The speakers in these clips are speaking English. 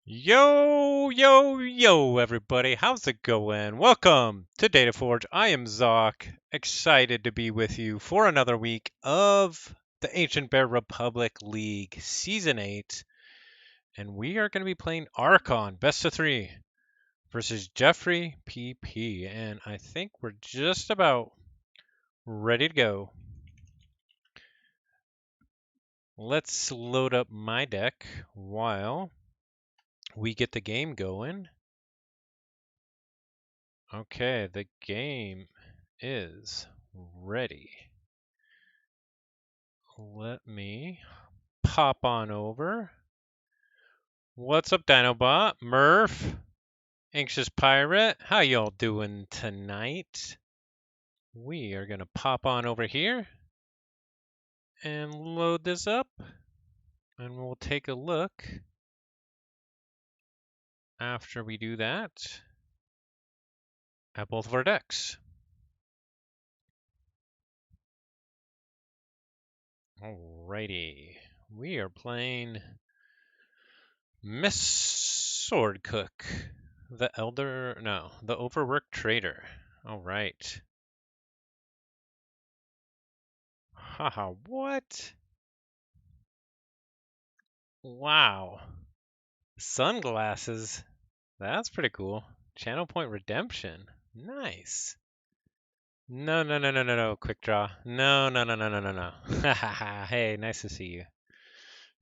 Yo, yo, yo, everybody. How's it going? Welcome to Dataforge. I am Zoc, excited to be with you for another week of the Ancient Bear Republic League Season 8. And we are going to be playing Archon, best of 3, versus JeffreyPP. And I think we're just about ready to go. Let's load up my deck while we get the game going. Okay, the game is ready. Let me pop on over. What's up, Dinobot? Murph? Anxious Pirate? How y'all doing tonight? We are going to pop on over here and load this up. And we'll take a look after we do that at both of our decks. Alrighty. We are playing Miss Swordcook. The overworked trader. All right. Haha, what? Wow. Sunglasses. That's pretty cool. Channel point redemption. Nice. No. Quick draw. No. Hey, nice to see you.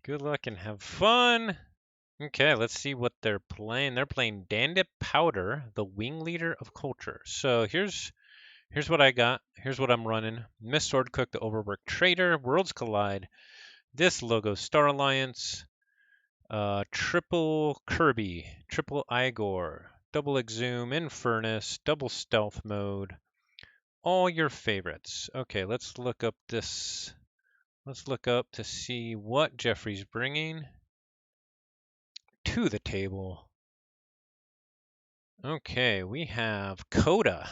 Good luck and have fun. Okay, let's see what they're playing. They're playing Dandip Powder, the wing leader of culture. So here's what I got. Here's what I'm running. Miss Swordcook, the overworked trader, Worlds Collide, this logo, Star Alliance, triple Kirby, triple Igor, double Exhume, Infernus, double Stealth Mode, all your favorites. Okay, let's look up this. Let's look up to see what Jeffrey's bringing to the table. Okay, we have CotA.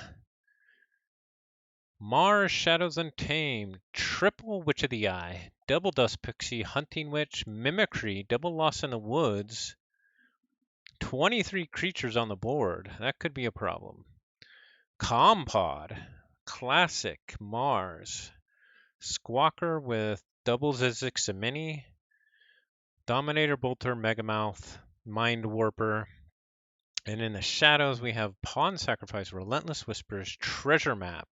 Mars, Shadows Untamed, triple Witch of the Eye, double Dust Pixie, Hunting Witch, Mimicry, double Lost in the Woods, 23 creatures on the board. That could be a problem. Compod, Classic, Mars, Squawker with double Zizix and Mini, Dominator Bolter, Megamouth, Mind Warper, and in the shadows we have Pawn Sacrifice, Relentless Whispers, Treasure Map,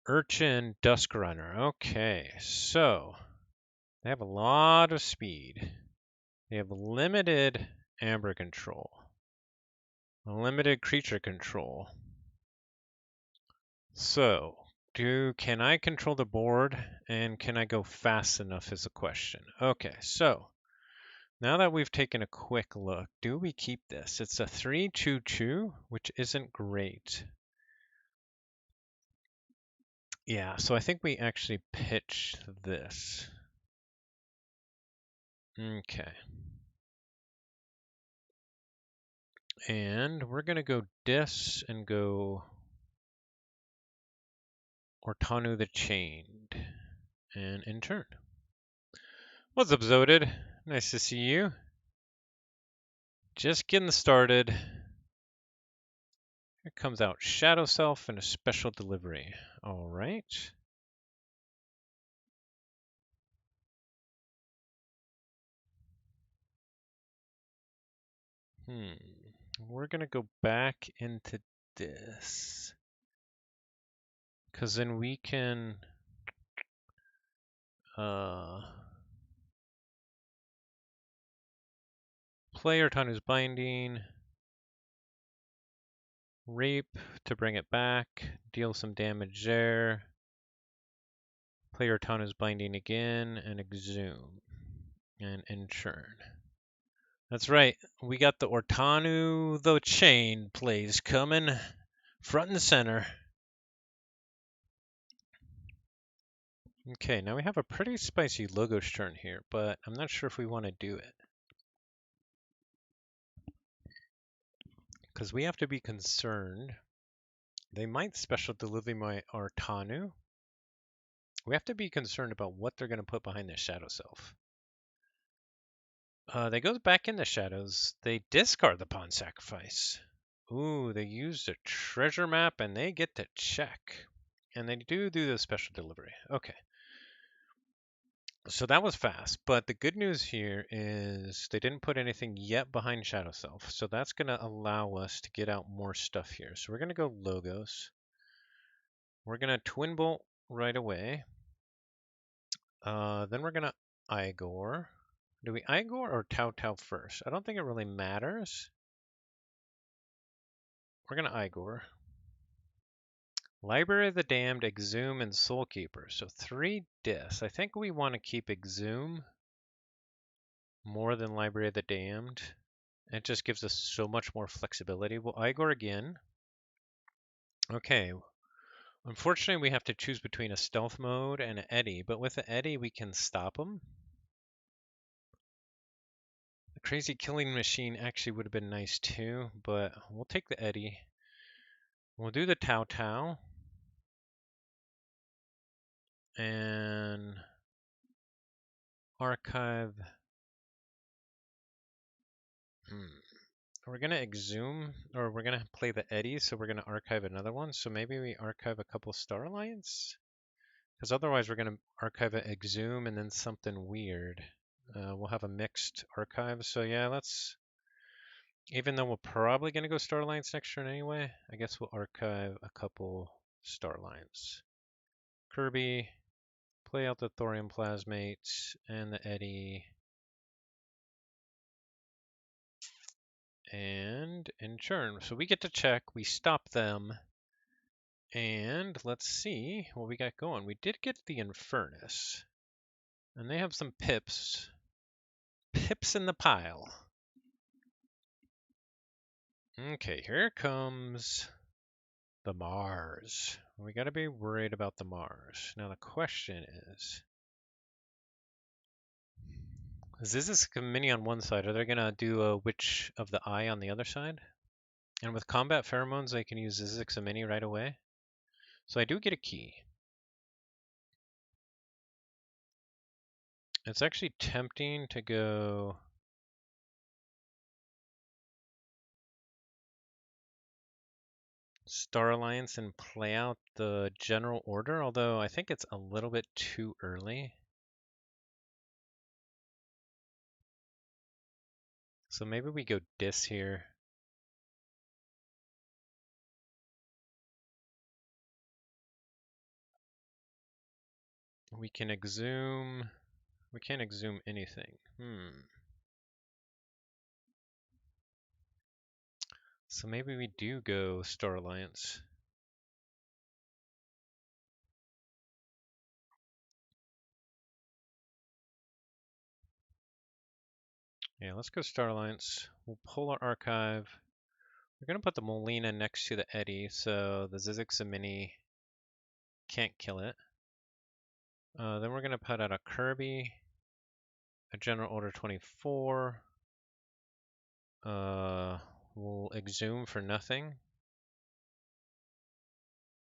Urchin, Dusk Runner. Okay, so they have a lot of speed. They have limited amber control, limited creature control. So, can I control the board and can I go fast enough is the question. Okay, so now that we've taken a quick look, do we keep this? It's a 3/2/2, which isn't great. Yeah, so I think we actually pitched this. Okay. And we're going to go Dis and go Ortanu the Chained and in turn. What's up, Zodid? Nice to see you. Just getting started. Here comes out Shadow Self and a special delivery. All right. We're going to go back into this. Because then we can play Ortanu's Binding, Rape to bring it back, deal some damage there, play Ortanu's Binding again, and Exhume, and Enchurn. That's right, we got the Ortanu the Chain plays coming front and center. Okay, now we have a pretty spicy Logos turn here, but I'm not sure if we want to do it. Because we have to be concerned. They might special deliver my Ortanu. We have to be concerned about what they're going to put behind this Shadow Self. They go back in the shadows. They discard the pawn sacrifice. Ooh, they used a treasure map and they get to check. And they do the special delivery. Okay. So that was fast, but the good news here is they didn't put anything yet behind Shadow Self. So that's going to allow us to get out more stuff here. So we're going to go Logos. We're going to Twin Bolt right away. Then we're going to Igor. Do we Igor or Tau Tau first? I don't think it really matters. We're going to Igor. Library of the Damned, Exhume, and Soulkeeper. So 3 discs. I think we want to keep Exhume more than Library of the Damned. It just gives us so much more flexibility. We'll Igor again. Okay. Unfortunately, we have to choose between a stealth mode and an Eddy, but with the Eddy, we can stop them. The Crazy Killing Machine actually would have been nice too, but we'll take the Eddy. We'll do the Tau Tau. And archive. We're going to exhume, or we're going to play the Eddy, so we're going to archive another one. So maybe we archive a couple Star Alliance? Because otherwise we're going to archive an exhume and then something weird. We'll have a mixed archive. So yeah, let's, even though we're probably going to go Star Alliance next turn anyway, I guess we'll archive a couple Star Alliance. Kirby, play out the Thorium Plasmates and the Eddy. And in churn. So we get to check, we stop them, and let's see what we got going. We did get the Infernus, and they have some pips. Pips in the pile. Okay, here comes the Mars. We gotta be worried about the Mars. Now the question is this a mini on one side? Are they gonna do a Witch of the Eye on the other side? And with combat pheromones, they can use Zizix a mini right away. So I do get a key. It's actually tempting to go Star Alliance and play out the general order, although I think it's a little bit too early. So maybe we go Dis here. We can exhume. We can't exhume anything. So maybe we do go Star Alliance. Yeah, let's go Star Alliance. We'll pull our archive. We're going to put the Molina next to the Eddy, so the Zizix mini can't kill it. Then we're going to put out a Kirby, a General Order 24. We'll exhume for nothing.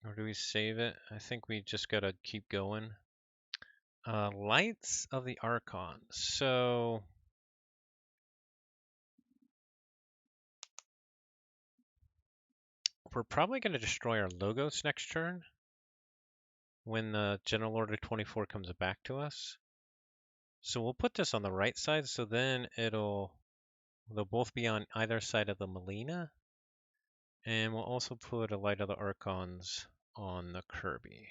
Or do we save it? I think we just gotta keep going. Lights of the Archon. So we're probably gonna destroy our Logos next turn when the General Order 24 comes back to us. So we'll put this on the right side, so then they'll both be on either side of the Molina. And we'll also put a Light of the Archons on the Kirby.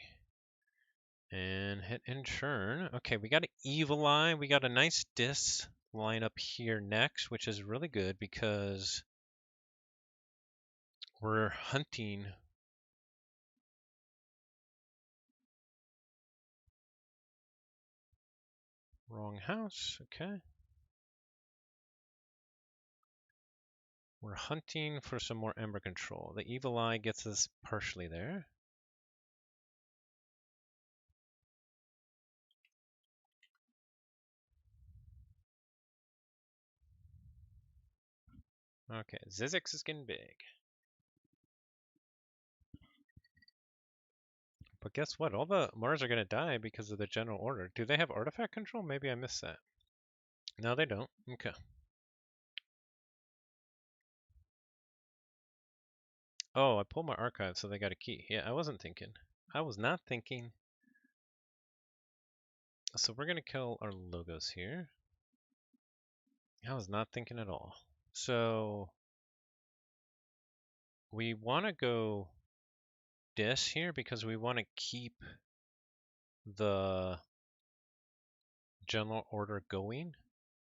And hit in churn. Okay, we got an Evil Eye. We got a nice Dis line up here next, which is really good because we're hunting. Wrong house, okay. We're hunting for some more Ember control. The Evil Eye gets us partially there. Okay, Zizix is getting big. But guess what? All the Mars are going to die because of the general order. Do they have artifact control? Maybe I missed that. No, they don't. Okay. Oh, I pulled my archive, so they got a key. Yeah, I wasn't thinking. I was not thinking. So we're gonna kill our logos here. I was not thinking at all. So we want to go dis here because we want to keep the general order going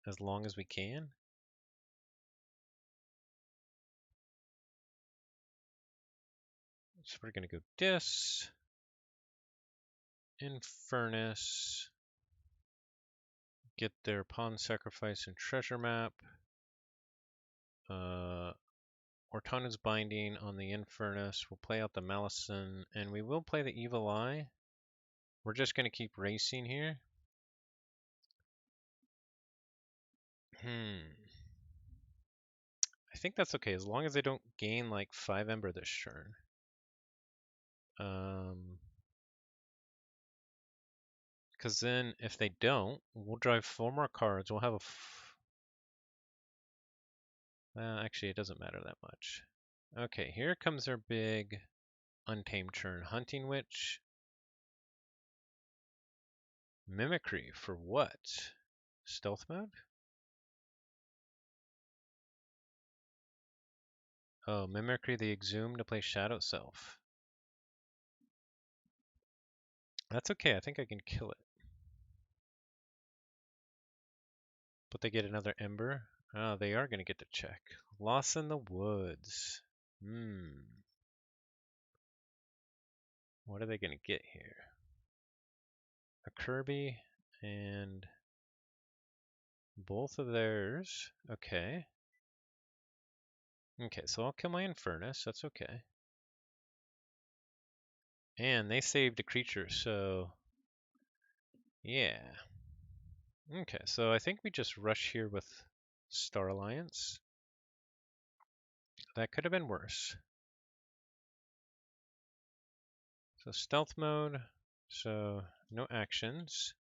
as long as we can. So we're going to go dis, Infernus, get their pawn sacrifice and treasure map, Ortana's binding on the Infernus. We'll play out the Malison, and we will play the Evil Eye. We're just going to keep racing here. I think that's okay, as long as they don't gain like 5 Ember this turn. Because then if they don't, we'll drive 4 more cards. We'll have a... actually, it doesn't matter that much. Okay, here comes our big untamed turn. Hunting Witch. Mimicry for what? Stealth mode? Oh, Mimicry the Exhumed to play Shadow Self. That's okay, I think I can kill it. But they get another Ember. Oh, they are going to get to check. Lost in the Woods. What are they going to get here? A Kirby and both of theirs. Okay. Okay, so I'll kill my Infernus. That's okay. And they saved a creature, so yeah. Okay, so I think we just rush here with Star Alliance. That could have been worse. So stealth mode, so no actions.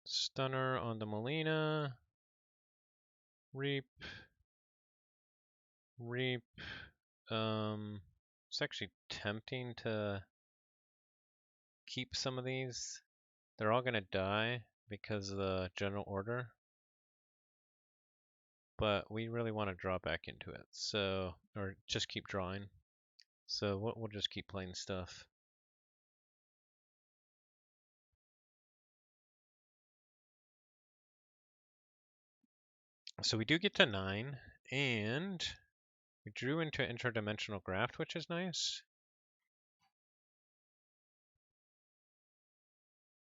Stunner on the Molina. Reap. Reap. It's actually tempting to keep some of these. They're all gonna die because of the general order. But we really want to draw back into it, so, or just keep drawing. So we'll just keep playing stuff. So we do get to 9, and we drew into interdimensional graft, which is nice.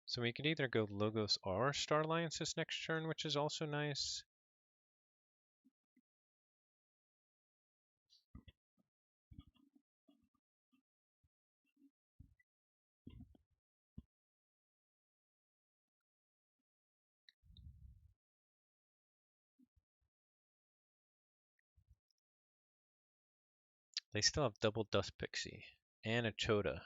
So we could either go Logos or Star Alliance this next turn, which is also nice. They still have double Dust Pixie and a CotA.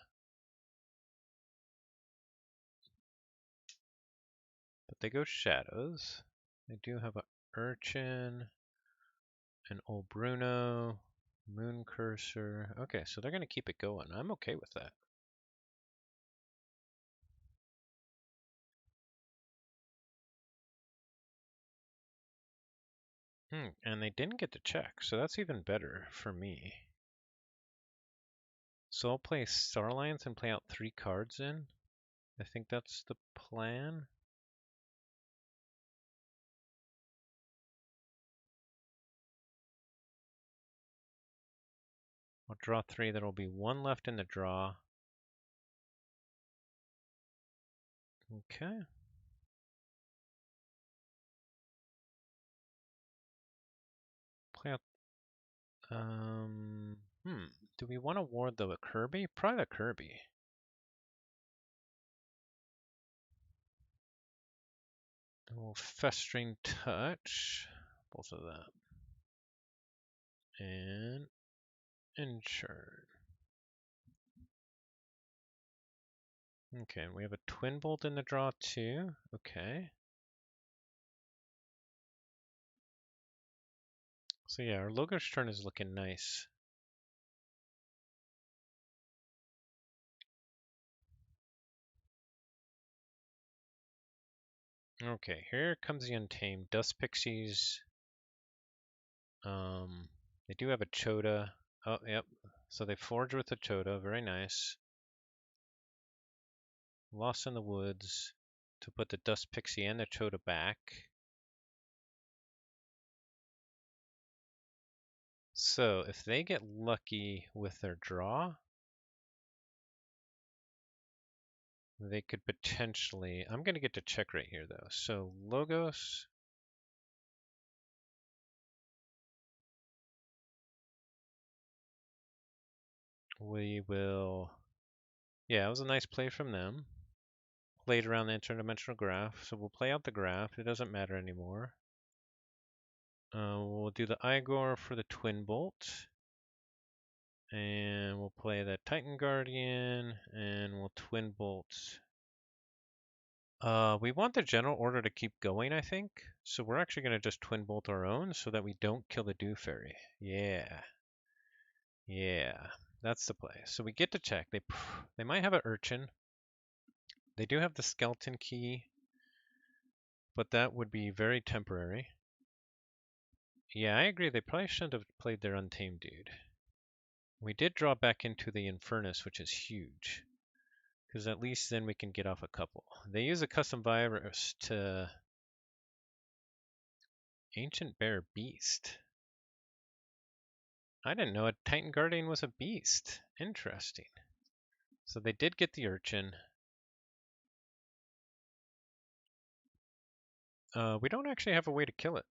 But they go Shadows. They do have a Urchin, an Old Bruno, Moon Cursor. Okay, so they're going to keep it going. I'm okay with that. And they didn't get to check, so that's even better for me. So I'll play Star Alliance and play out 3 cards in. I think that's the plan. I'll draw 3. There will be 1 left in the draw. Okay. Play out. Do we want to ward the Kirby? Probably the Kirby. We'll Festering Touch. Both of them. And Insured. Okay, we have a twin bolt in the draw too. Okay. So yeah, our Logos turn is looking nice. Okay, here comes the Untamed. Dust Pixies. They do have a CotA. Oh, yep. So they forge with the CotA. Very nice. Lost in the Woods to put the Dust Pixie and the CotA back. So if they get lucky with their draw, they could potentially... I'm going to get to check right here, though. So Logos... We will... Yeah, it was a nice play from them. Played around the interdimensional graph, so we'll play out the graph. It doesn't matter anymore. We'll do the Igor for the Twin Bolt. And we'll play the Titan Guardian, and we'll Twin Bolt. We want the general order to keep going, I think. So we're actually going to just Twin Bolt our own so that we don't kill the Dew Fairy. Yeah. Yeah. That's the play. So we get to check. They might have an Urchin. They do have the Skeleton Key, but that would be very temporary. Yeah, I agree. They probably shouldn't have played their Untamed dude. We did draw back into the Infernus, which is huge. Because at least then we can get off a couple. They use a custom virus to Ancient Bear Beast. I didn't know a Titan Guardian was a beast. Interesting. So they did get the Urchin. We don't actually have a way to kill it,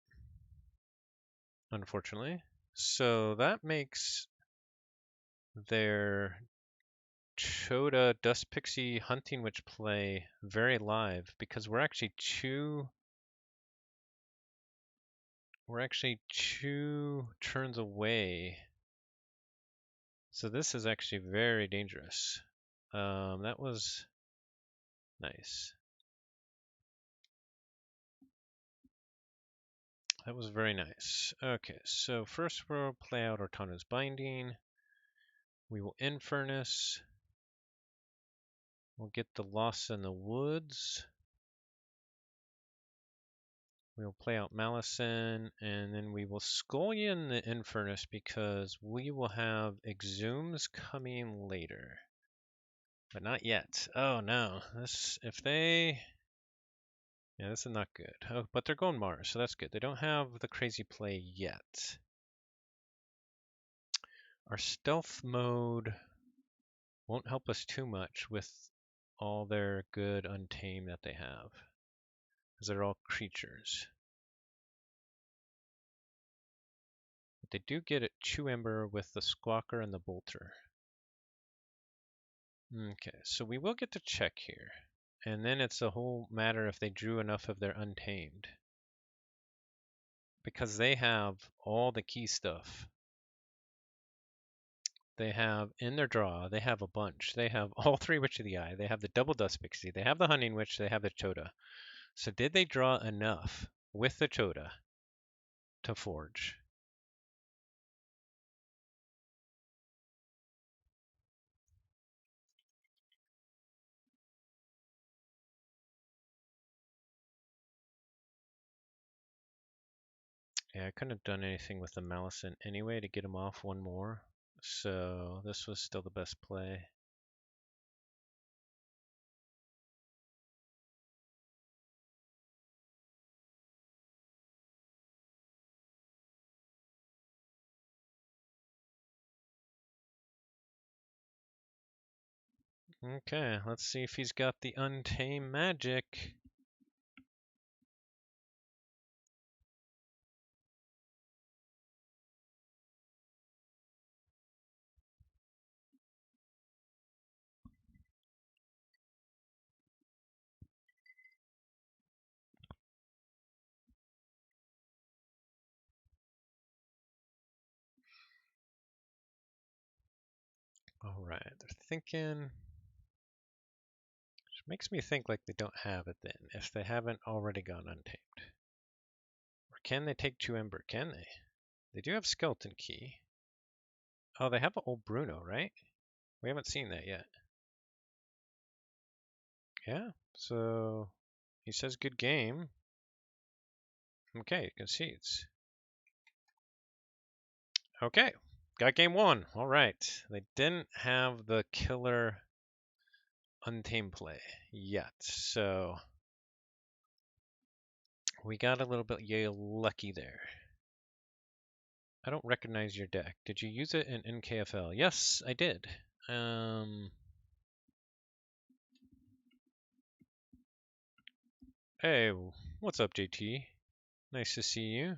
unfortunately. So that makes their CotA Dust Pixie Hunting Witch play very live because we're actually two turns away. So this is actually very dangerous. That was nice. That was very nice. Okay, so first we'll play out Ortana's Binding. We will Infernus. We'll get the Lost in the Woods. We'll play out Malison, and then we will Scullion the Infernus because we will have Exhumes coming later. But not yet. Oh no. Yeah, this is not good. Oh, but they're going Mars, so that's good. They don't have the crazy play yet. Our stealth mode won't help us too much with all their good Untamed that they have, because they're all creatures. But they do get it Chew Ember with the Squawker and the Bolter. Okay, so we will get to check here. And then it's a whole matter if they drew enough of their Untamed. Because they have all the key stuff. They have in their draw, they have a bunch. They have all three Witch of the Eye. They have the double Dust Pixie. They have the Hunting Witch. They have the CotA. So did they draw enough with the CotA to forge? Yeah, I couldn't have done anything with the Malison anyway to get him off one more. So this was still the best play. Okay, let's see if he's got the Untamed magic. All right, they're thinking. Which makes me think like they don't have it then, if they haven't already gone untamed. Or can they take 2 Ember? Can they? They do have Skeleton Key. Oh, they have old Bruno, right? We haven't seen that yet. Yeah, so he says good game. Okay, concedes. Okay, got game 1. All right. They didn't have the killer untamed play yet, so we got a little bit lucky there. I don't recognize your deck. Did you use it in NKFL? Yes, I did. Hey, what's up, JT? Nice to see you.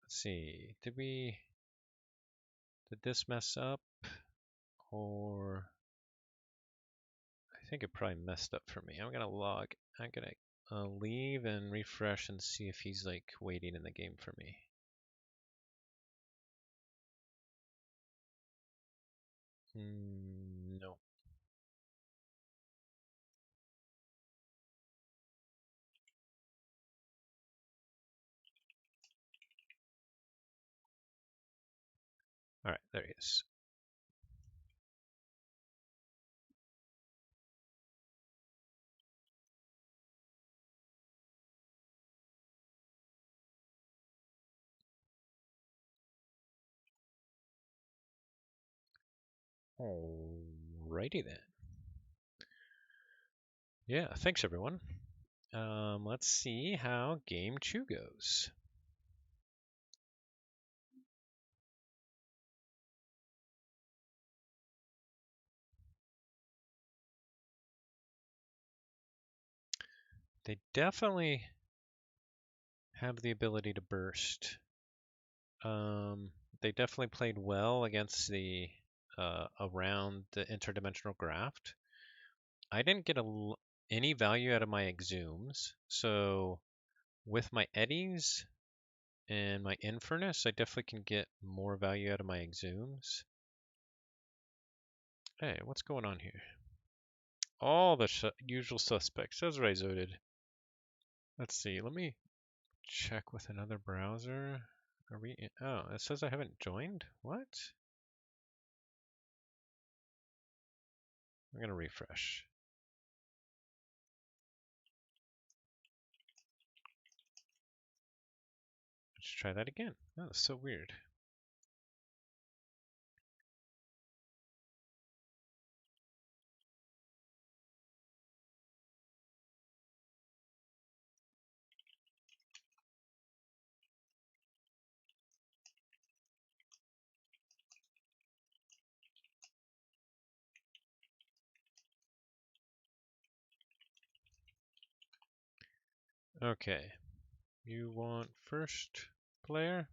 Let's see. Did this mess up? Or I think it probably messed up for me. I'm gonna leave and refresh and see if he's like waiting in the game for me. No. All right, there he is. Alrighty then. Yeah, thanks everyone. Let's see how game 2 goes. They definitely have the ability to burst. They definitely played well against the around the interdimensional graft. I didn't get any value out of my exhumes, so with my eddies and my infernus, I definitely can get more value out of my exhumes. Hey, what's going on here? All the usual suspects. That's what I zoted. Let's see. Let me check with another browser. Are we in? Oh, it says I haven't joined? What? I'm going to refresh. Let's try that again. Oh, that's so weird. Okay. You want first player?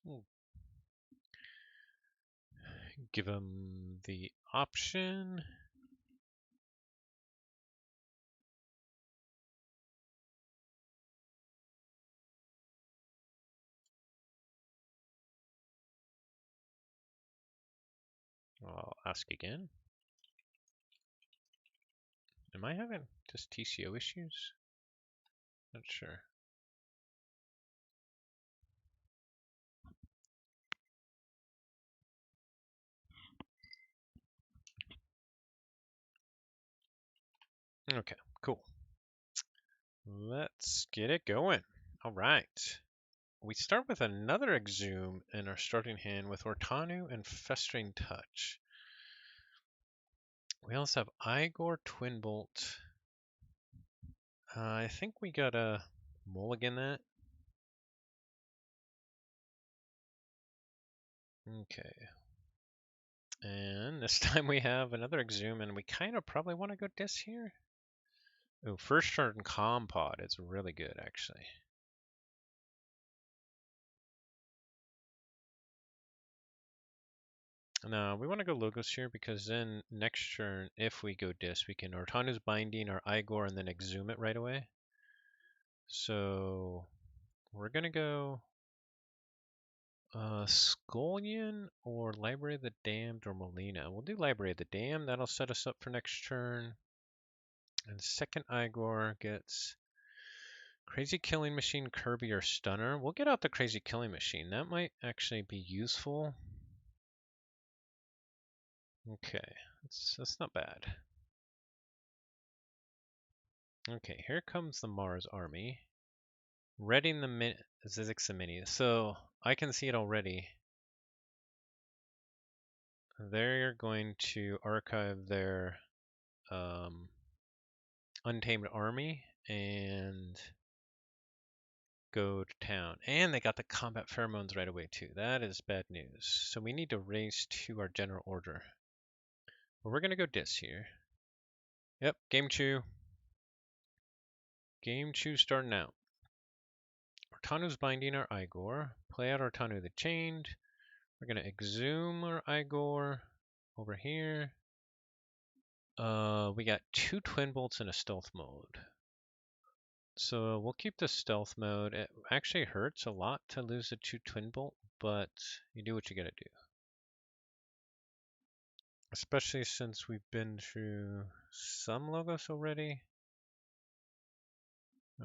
We'll give him the option. I'll ask again. Am I having just TCO issues? Not sure. Okay, cool. Let's get it going. All right. We start with another Exhume in our starting hand with Ortanu and Festering Touch. We also have Igor, Twin Bolt. I think we got a mulligan that. Okay. And this time we have another Exhume, and we kind of probably want to go Dis here. Oh, first turn Compod is really good, actually. No, we want to go Logos here because then next turn, if we go Dis, we can Ortanu's Binding our Igor and then Exhume it right away. So we're going to go Scullion or Library of the Damned or Molina. We'll do Library of the Damned. That'll set us up for next turn. And second Igor gets Crazy Killing Machine, Kirby, or Stunner. We'll get out the Crazy Killing Machine. That might actually be useful. Okay, that's not bad. Okay, here comes the Mars army. Readying the Zizix Mini. So I can see it already. They're going to archive their Untamed army and go to town. And they got the combat pheromones right away too. That is bad news. So we need to race to our general order. But we're gonna go Dis here. Yep, Game Chew. Game Chew starting out. Ortanu's Binding our Igor. Play out Ortanu the Chained. We're gonna exhume our Igor over here. We got 2 Twin Bolts in a stealth mode. So we'll keep the stealth mode. It actually hurts a lot to lose the 2 Twin Bolt, but you do what you gotta do. Especially since we've been through some Logos already.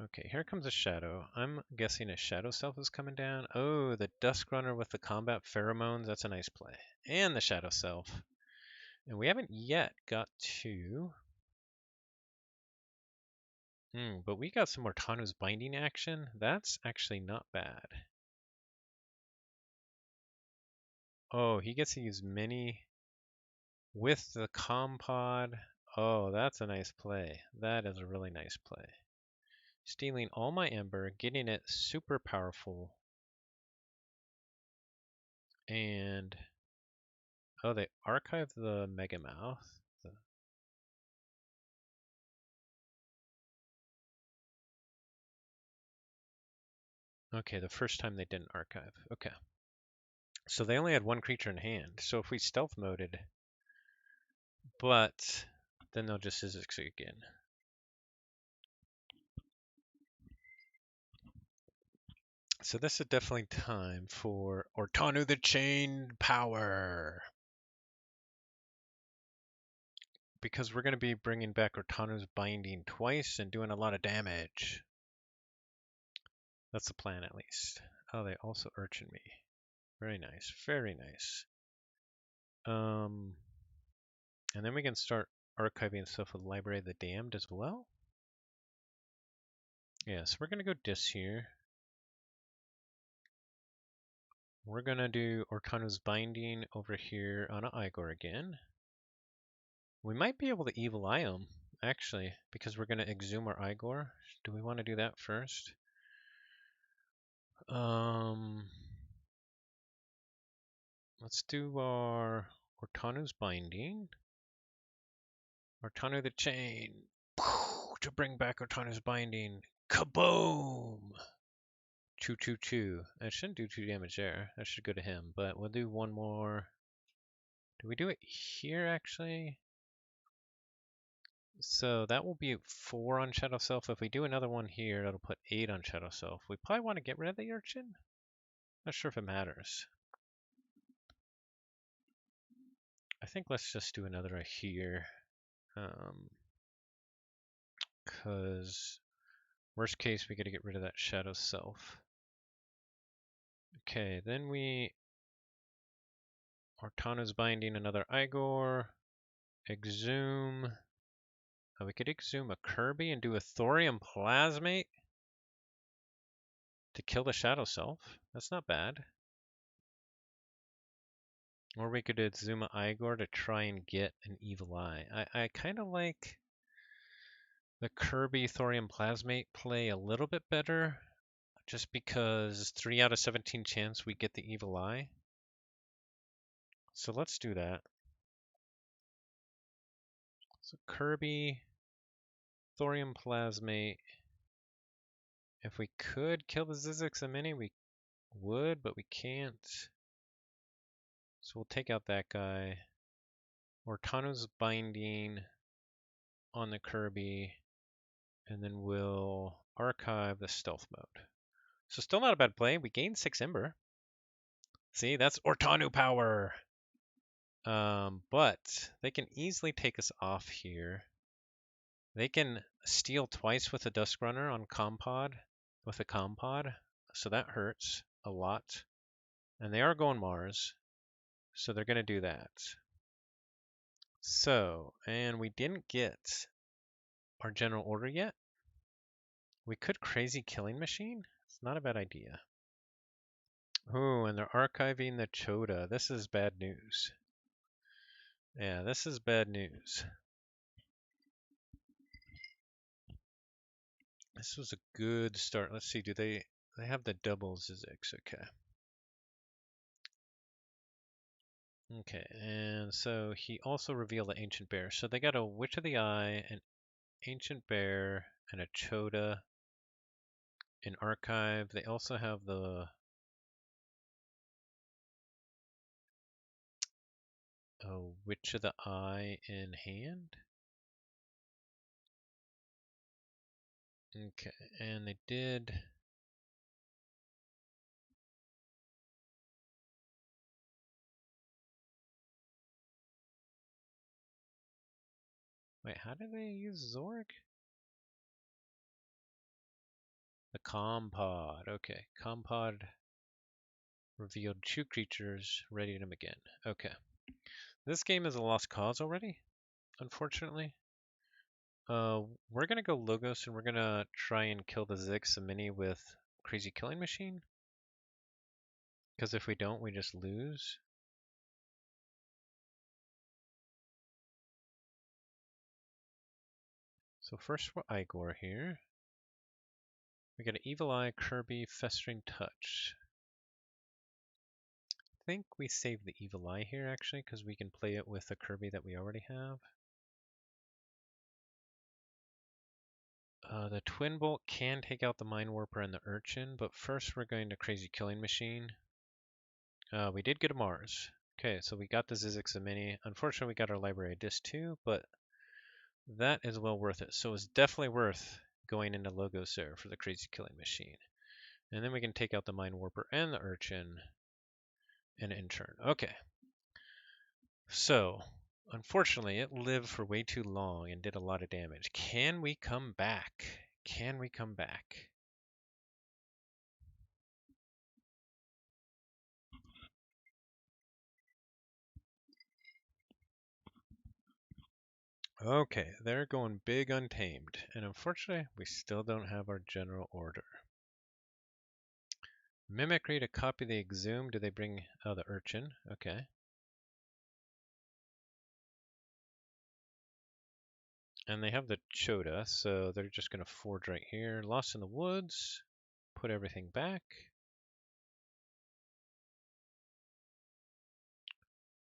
Okay, here comes a Shadow. I'm guessing a Shadow Self is coming down. Oh, the Dusk Runner with the combat pheromones. That's a nice play. And the Shadow Self. And we haven't yet got to... but we got some more Tanu's Binding action. That's actually not bad. Oh, he gets to use Mini with the Compod. Oh, that's a nice play. That is a really nice play. Stealing all my Ember, getting it super powerful. And... oh, they archived the Megamouth. Okay, the first time they didn't archive. Okay. So they only had 1 creature in hand. So if we stealth moded, but then they'll just Zizix again. So this is definitely time for Ortanu the Chained Power. Because we're going to be bringing back Ortanu's Binding twice and doing a lot of damage. That's the plan, at least. Oh, they also Urchin me. Very nice. Very nice. And then we can start archiving stuff with Library of the Damned as well. Yeah, so we're going to go Dis here. We're going to do Ortanu's Binding over here on an Igor again. We might be able to Evil Eye him, actually, because we're going to exhume our Igor. Do we want to do that first? Let's do our Ortanu's Binding. Ortanu the Chain. To bring back Ortanu's Binding. Kaboom! 2/2/2. That shouldn't do 2 damage there. That should go to him, but we'll do one more. Do we do it here, actually? So that will be 4 on Shadow Self. If we do another one here, that'll put 8 on Shadow Self. We probably want to get rid of the Urchin. Not sure if it matters. I think let's just do another here. Because worst case, we got to get rid of that Shadow Self. Okay, then we... Ortanu's Binding another Igor. Exhume. Oh, we could exhume a Kirby and do a Thorium Plasmate to kill the Shadow Self. That's not bad. Or we could exhume a Igor to try and get an Evil Eye. I kind of like the Kirby Thorium Plasmate play a little bit better, just because 3 out of 17 chance we get the Evil Eye. So let's do that. So Kirby, Thorium Plasmate. If we could kill the Zizix Mini, we would, but we can't. So we'll take out that guy. Ortano's binding on the Kirby, and then we'll archive the stealth mode. So still not a bad play. We gained 6 Ember. See, that's Ortanu power. But they can easily take us off here. They can steal twice with a Dusk Runner on Compod, with a Compod, so that hurts a lot. And they are going Mars, so they're going to do that. So, and we didn't get our general order yet. We could Crazy Killing Machine. It's not a bad idea. Ooh, and they're archiving the CotA. This is bad news. Yeah, this is bad news. This was a good start. Let's see, do they have the double Zizix? Okay. Okay, and so he also revealed the Ancient Bear. So they got a Witch of the Eye, an Ancient Bear, and a CotA in archive. They also have the Witch of the Eye in hand. Okay, and they did. Wait, how did they use Zorg? The Compod. Okay, Compod revealed 2 creatures, readied them again. Okay. This game is a lost cause already, unfortunately. We're gonna go Logos and we're gonna try and kill the Ziggs mini with Crazy Killing Machine. Because if we don't, we just lose. So first for Igor here. We got an Evil Eye, Kirby, Festering Touch. I think we save the Evil Eye here actually, because we can play it with a Kirby that we already have. The Twin Bolt can take out the Mind Warper and the Urchin, but first we're going to Crazy Killing Machine. We did get a Mars. Okay, so we got the Zizix Mini. Unfortunately, we got our Library Disc too, but that is well worth it. So it's definitely worth going into Logos there for the Crazy Killing Machine. And then we can take out the Mind Warper and the Urchin in turn. Okay. So, unfortunately, it lived for way too long and did a lot of damage. Can we come back? Can we come back? Okay, they're going big Untamed. And unfortunately, we still don't have our general order. Mimicry to copy the Exhume. Do they bring... Oh, the Urchin. Okay. And they have the CotA, so they're just going to forge right here. Lost in the Woods. Put everything back.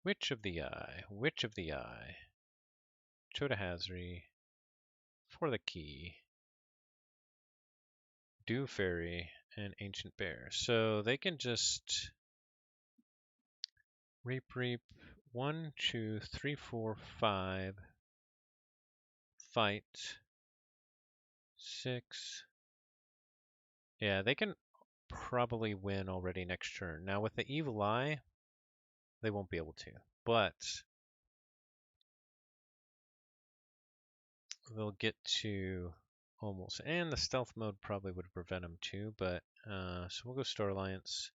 Witch of the Eye. Witch of the Eye. CotA Hazri. For the key. Dew Fairy. And Ancient Bear. So they can just... Reap. 1, 2, 3, 4, 5. Fight. 6. Yeah, they can probably win already next turn. Now with the Evil Eye, they won't be able to. But they'll get to almost. And the stealth mode probably would prevent them too. But so we'll go Star Alliance.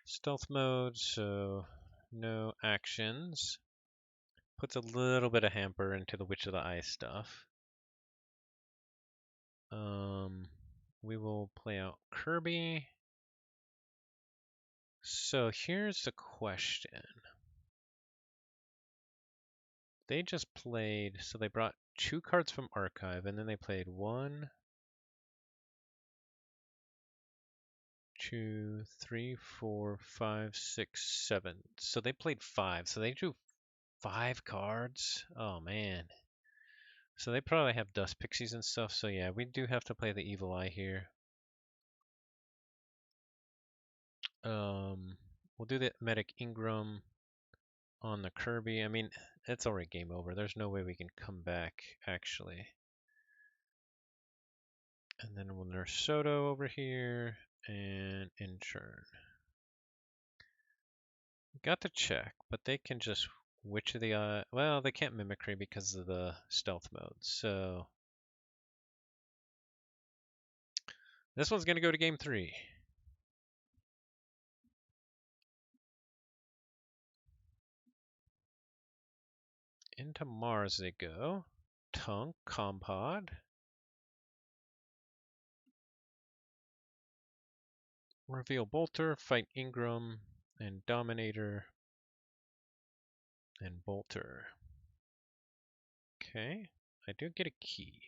Stealth mode, so no actions. Puts a little bit of hamper into the Witch of the Eye stuff. We will play out Kirby. So here's the question. They just played, so they brought 2 cards from Archive, and then they played 1, 2, 3, 4, 5, 6, 7. So they played 5. So they drew 5 cards. Oh man. So they probably have Dust Pixies and stuff. So yeah, we do have to play the Evil Eye here. We'll do the medic Ingram on the Kirby. I mean, it's already game over. There's no way we can come back, actually. And then we'll nurse Soto over here and Inchurn. Got the check, but they can just Witch of the Eye. Well, they can't Mimicry because of the stealth mode. So this one's going to go to game 3. Into Mars they go. Tunk, Compod. Reveal Bolter, fight Ingram, and Dominator, and Bolter. Okay, I do get a key.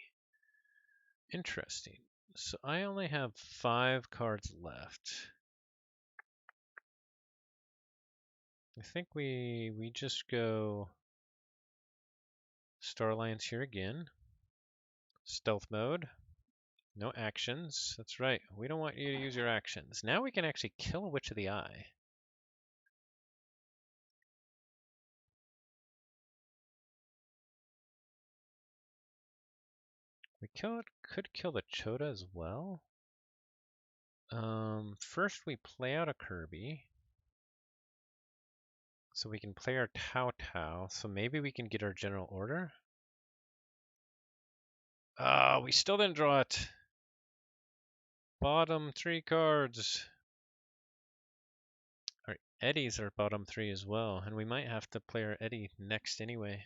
Interesting. So I only have 5 cards left. I think we just go Star Alliance here again. Stealth mode. No actions. That's right. We don't want you to use your actions. Now we can actually kill a Witch of the Eye. We could kill the Chota as well. First we play out a Kirby. So we can play our Tau Tau. So maybe we can get our general order. Ah, we still didn't draw it. Bottom 3 cards. Our Eddies are bottom 3 as well, and we might have to play our Eddie next anyway.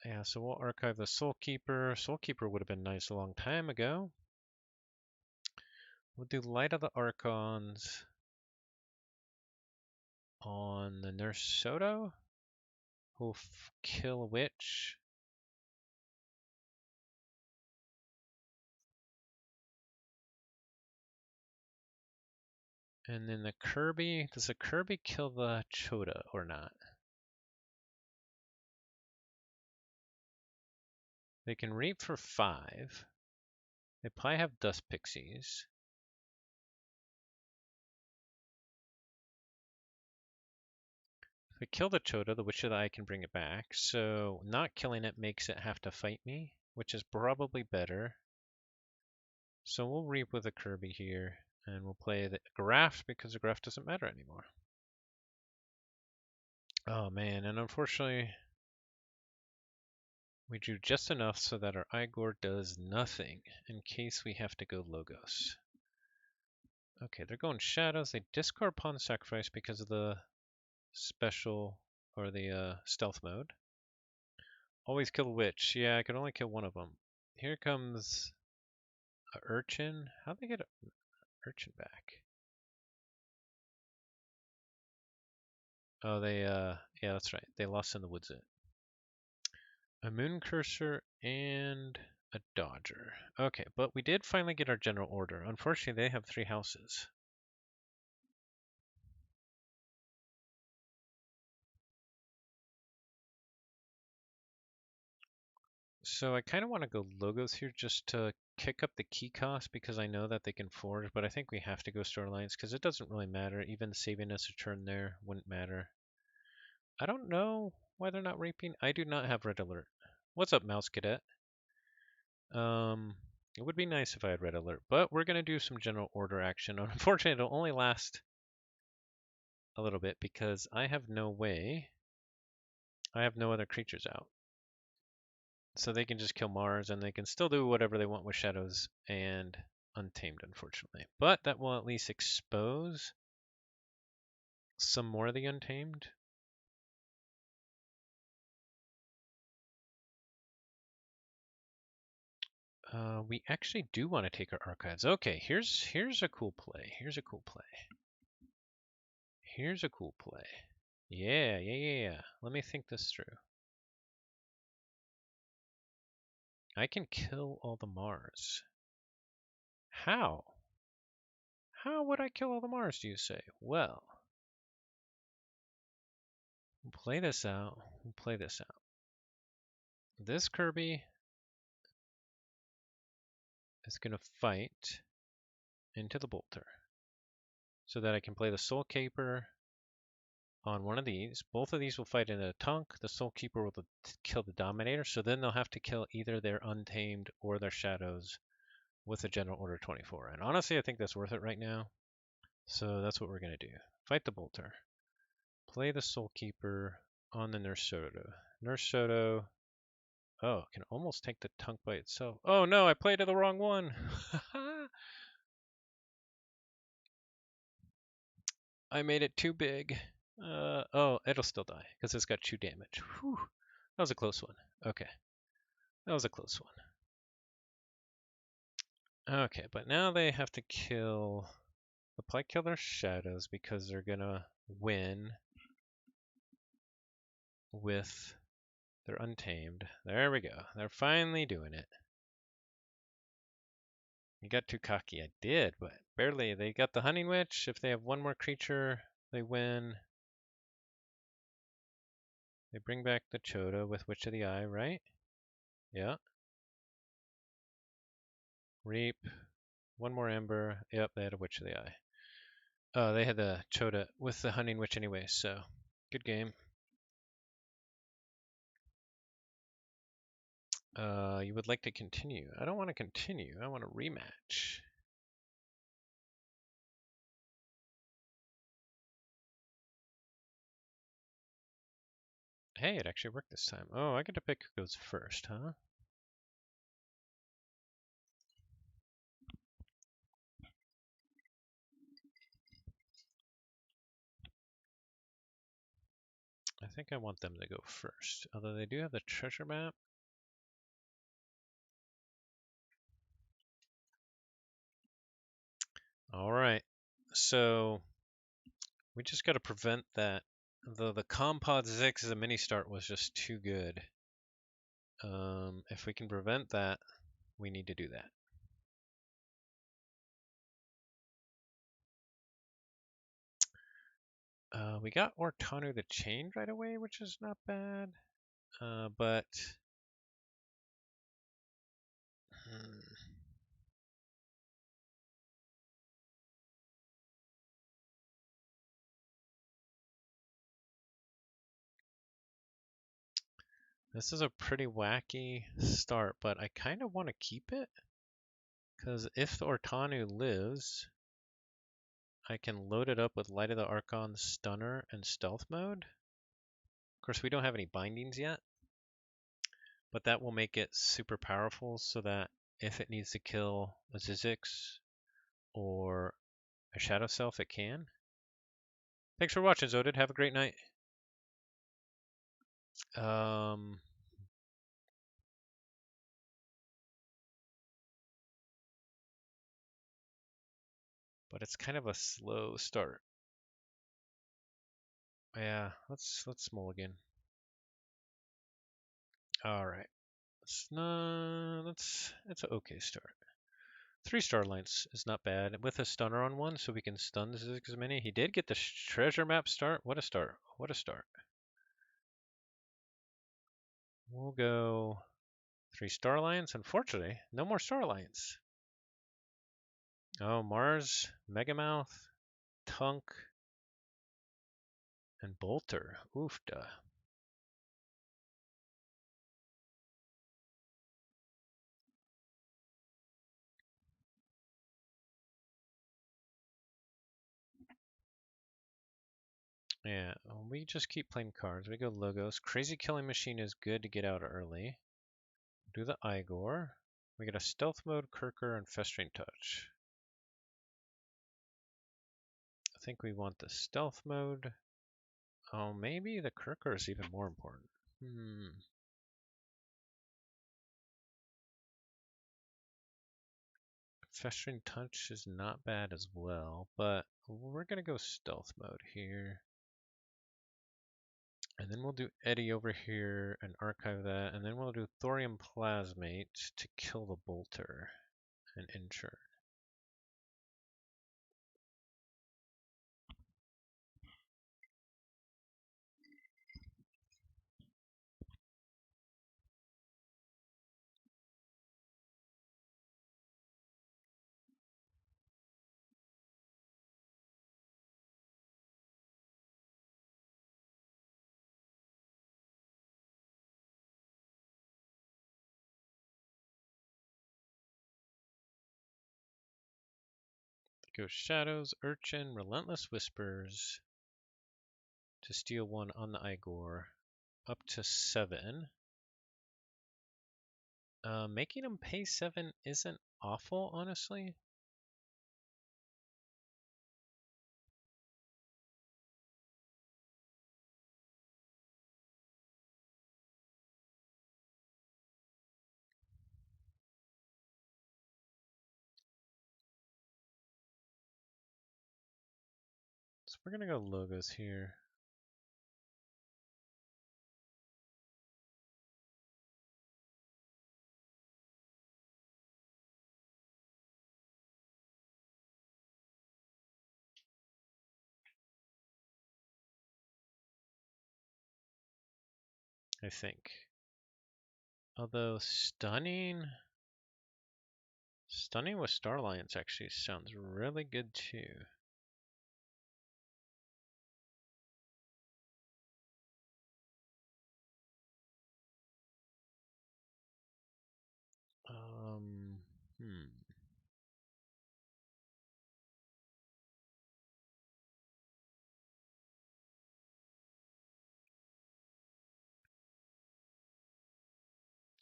Yeah, so we'll archive the Soul Keeper. Soul Keeper would have been nice a long time ago. We'll do Light of the Archons on the Nurse Soto. We'll kill a Witch. And then the Kirby, does the Kirby kill the Chota or not? They can reap for 5. They probably have Dust Pixies. If we kill the Chota, the Witch of the Eye can bring it back. So not killing it makes it have to fight me, which is probably better. So we'll reap with a Kirby here, and we'll play the Graft because the Graft doesn't matter anymore. Oh man, and unfortunately, we drew just enough so that our Igor does nothing in case we have to go Logos. Okay, they're going Shadows. They discard Pawn Sacrifice because of the special, or the stealth mode. Always kill a Witch. Yeah, I can only kill one of them. Here comes a Urchin. How'd they get an Urchin back? Oh, yeah, that's right. They lost in the woods. A Moon Cursor and a Dodger. Okay, but we did finally get our general order. Unfortunately, they have 3 houses. So I kind of want to go Logos here just to kick up the key cost because I know that they can forge, but I think we have to go Star Alliance because it doesn't really matter. Even saving us a turn there wouldn't matter. I don't know why they're not raping. I do not have Red Alert. What's up, Mouse Cadet? It would be nice if I had Red Alert, but we're going to do some general order action. Unfortunately, it'll only last a little bit because I have no way. I have no other creatures out. So they can just kill Mars and they can still do whatever they want with Shadows and Untamed, unfortunately. But that will at least expose some more of the Untamed. We actually do want to take our archives. Okay, here's a cool play. Here's a cool play. Here's a cool play. Yeah. Let me think this through. I can kill all the Mars. How? How would I kill all the Mars, do you say? Well, we'll play this out. We'll play this out. This Kirby is going to fight into the bolter so that I can play the Soul Caper on one of these. Both of these will fight into a Tunk. The Soul Keeper will kill the Dominator, so then they'll have to kill either their Untamed or their Shadows with a General Order 24. And honestly, I think that's worth it right now. So that's what we're going to do. Fight the Bolter. Play the Soul Keeper on the Nurse Soto. Nurse Soto, oh, can almost take the Tunk by itself. Oh no, I played the wrong one. I made it too big. Oh, it'll still die because it's got 2 damage. Whew. That was a close one. Okay. That was a close one. Okay, but now they have to kill their shadows because they're gonna win with their Untamed. There we go. They're finally doing it. You got too cocky. I did, but barely. They got the Hunting Witch. If they have one more creature, they win. They bring back the Chota with Witch of the Eye, right? Yeah. Reap. One more Ember. Yep, they had a Witch of the Eye. Oh, they had the Chota with the Hunting Witch anyway, so good game. You would like to continue. I don't want to continue. I want a rematch. Hey, it actually worked this time. Oh, I get to pick who goes first, huh? I think I want them to go first. Although they do have the treasure map. Alright. So we just got to prevent that. The Compod 6 as a mini start was just too good. If we can prevent that, we need to do that. We got Ortanu the Chained right away, which is not bad. But this is a pretty wacky start, but I kind of want to keep it. Because if the Ortanu lives, I can load it up with Light of the Archon, Stunner, and Stealth Mode. Of course, we don't have any bindings yet, but that will make it super powerful so that if it needs to kill a Zizix or a Shadow Self, it can. Thanks for watching, Zodid. Have a great night. But it's kind of a slow start. Yeah, let's mulligan. All right. It's an okay start. 3 Starlights is not bad with a stunner on one, so we can stun the Ziggs Mini. He did get the treasure map start. What a start! What a start! We'll go 3 Starlines. Unfortunately, no more Starlines. Oh, Mars, Megamouth, Tunk, and Bolter. Oofda. Yeah, we just keep playing cards. We go Logos. Crazy Killing Machine is good to get out early. Do the Igor. We get a Stealth Mode, Kirker, and Festering Touch. I think we want the Stealth Mode. Oh, maybe the Kirker is even more important. Festering Touch is not bad as well, but we're going to go Stealth Mode here. And then we'll do Eddie over here and archive that. And then we'll do Thorium Plasmate to kill the Bolter and ensure. Ghost Shadows, Urchin, Relentless Whispers to steal one on the Igor. Up to 7. Making them pay 7 isn't awful, honestly. So we're gonna go logos here. I think. Although stunning with Star Alliance actually sounds really good too. Hmm.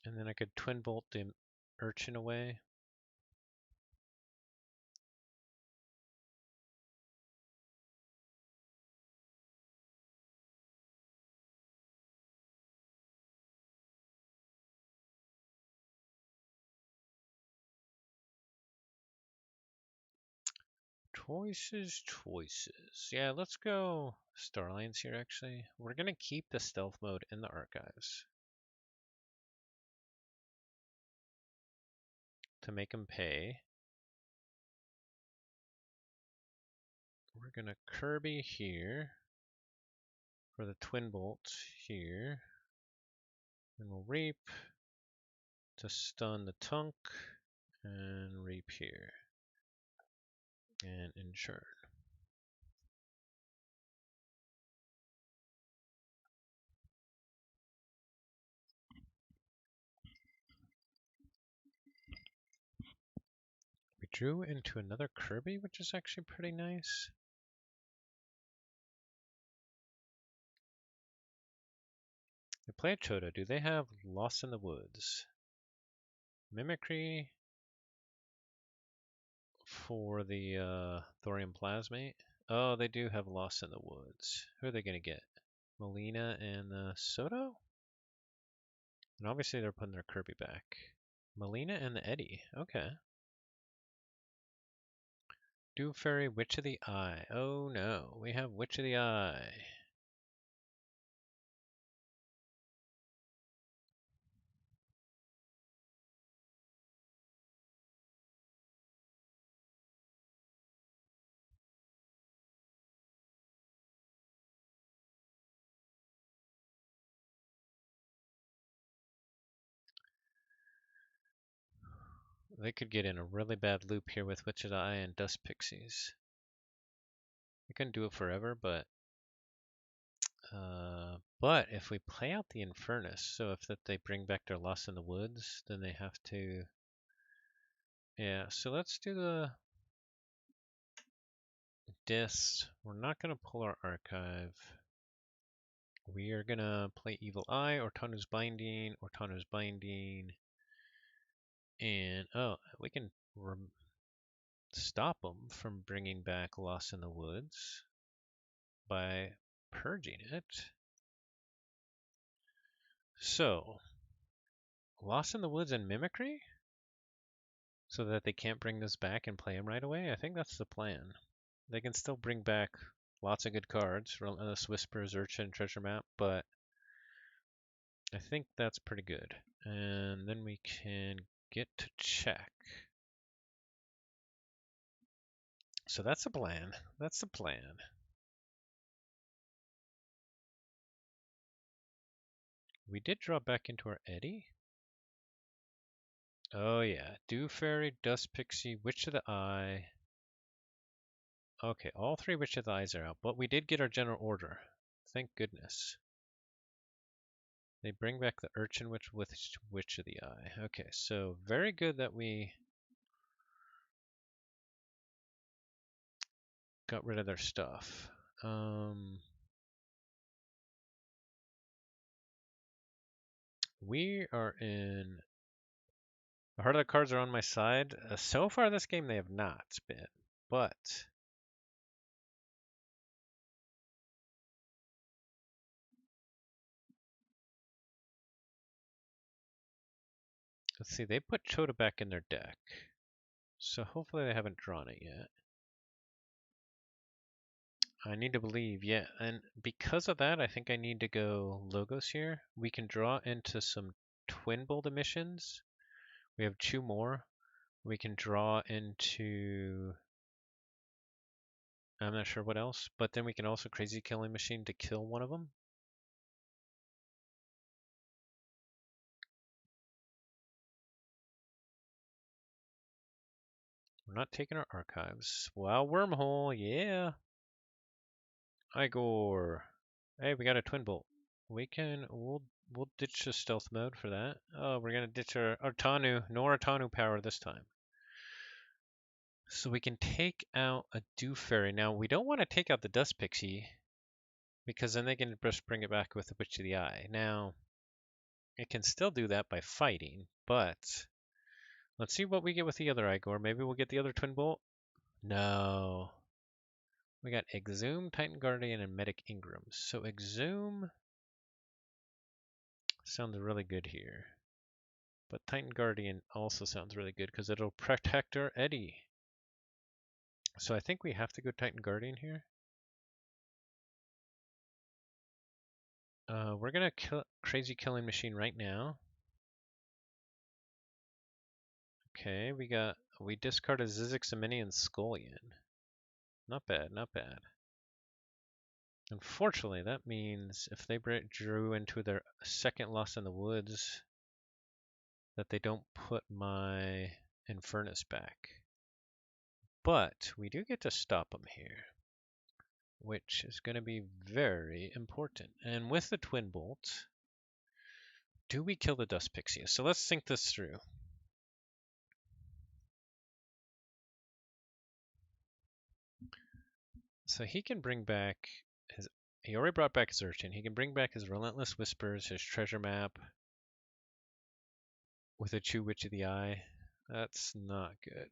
And then I could twin bolt the Urchin away. Choices. Yeah, let's go Star Alliance here actually. We're gonna keep the stealth mode in the archives to make them pay. We're gonna Kirby here for the twin bolt here. And we'll reap to stun the Tunk and reap here. And ensure. We drew into another Kirby, which is actually pretty nice. They play a CotA. Do they have Lost in the Woods? Mimicry for the Thorium Plasmate. Oh, they do have Lost in the Woods. Who are they going to get? Molina and the Soto? And obviously they're putting their Kirby back. Molina and the Eddie. Okay. Do Fairy, Witch of the Eye. Oh no, we have Witch of the Eye. They could get in a really bad loop here with Witch of the Eye and Dust Pixies. We couldn't do it forever, but if we play out the Infernus, so if they bring back their Lost in the Woods, then they have to. Yeah, so let's do the Dis. We're not gonna pull our archive. We are gonna play Evil Eye or Tanu's Binding or Tanu's Binding, and oh, we can stop them from bringing back Lost in the Woods by purging it. So, Lost in the Woods and Mimicry? So that they can't bring this back and play them right away? I think that's the plan. They can still bring back lots of good cards, Relentless Whispers, Urchin, Treasure Map, but I think that's pretty good. And then we can get to check. So that's the plan. That's the plan. We did draw back into our Eddie. Oh yeah, Dew Fairy, Dust Pixie, Witch of the Eye. Okay, all 3 Witch of the Eyes are out, but we did get our general order. Thank goodness. They bring back the Urchin Witch with Witch of the Eye. Okay, so very good that we got rid of their stuff. We are in... The heart of the cards are on my side. So far this game they have not been, but... Let's see, they put CotA back in their deck. So hopefully they haven't drawn it yet. I need to believe, yeah. And because of that, I think I need to go logos here. We can draw into some twin bolt emissions. We have 2 more. We can draw into... I'm not sure what else, but then we can also crazy killing machine to kill one of them. We're not taking our archives. Wow, wormhole, yeah. Igor. Hey, we got a twin bolt. We'll ditch the stealth mode for that. Oh, we're gonna ditch our Artanu. No Artanu power this time. So we can take out a Dew Fairy. Now we don't want to take out the Dust Pixie because then they can just bring it back with the Witch of the Eye. Now it can still do that by fighting, but let's see what we get with the other Igor. Maybe we'll get the other Twin Bolt. No. We got Exhume, Titan Guardian, and Medic Ingram. So Exhume sounds really good here. But Titan Guardian also sounds really good because it'll protect our Eddie. So I think we have to go Titan Guardian here. We're gonna kill Crazy Killing Machine right now. Okay, we discarded Zizix Mini and Scullion. Not bad, not bad. Unfortunately, that means if they drew into their second Lost in the Woods, that they don't put my Infernus back. But we do get to stop them here, which is going to be very important. And with the Twin Bolt, do we kill the Dust Pixie? So let's think this through. So he can bring back his... He already brought back his Archon. He can bring back his Relentless Whispers, his Treasure Map, with a Chew Witch of the Eye. That's not good.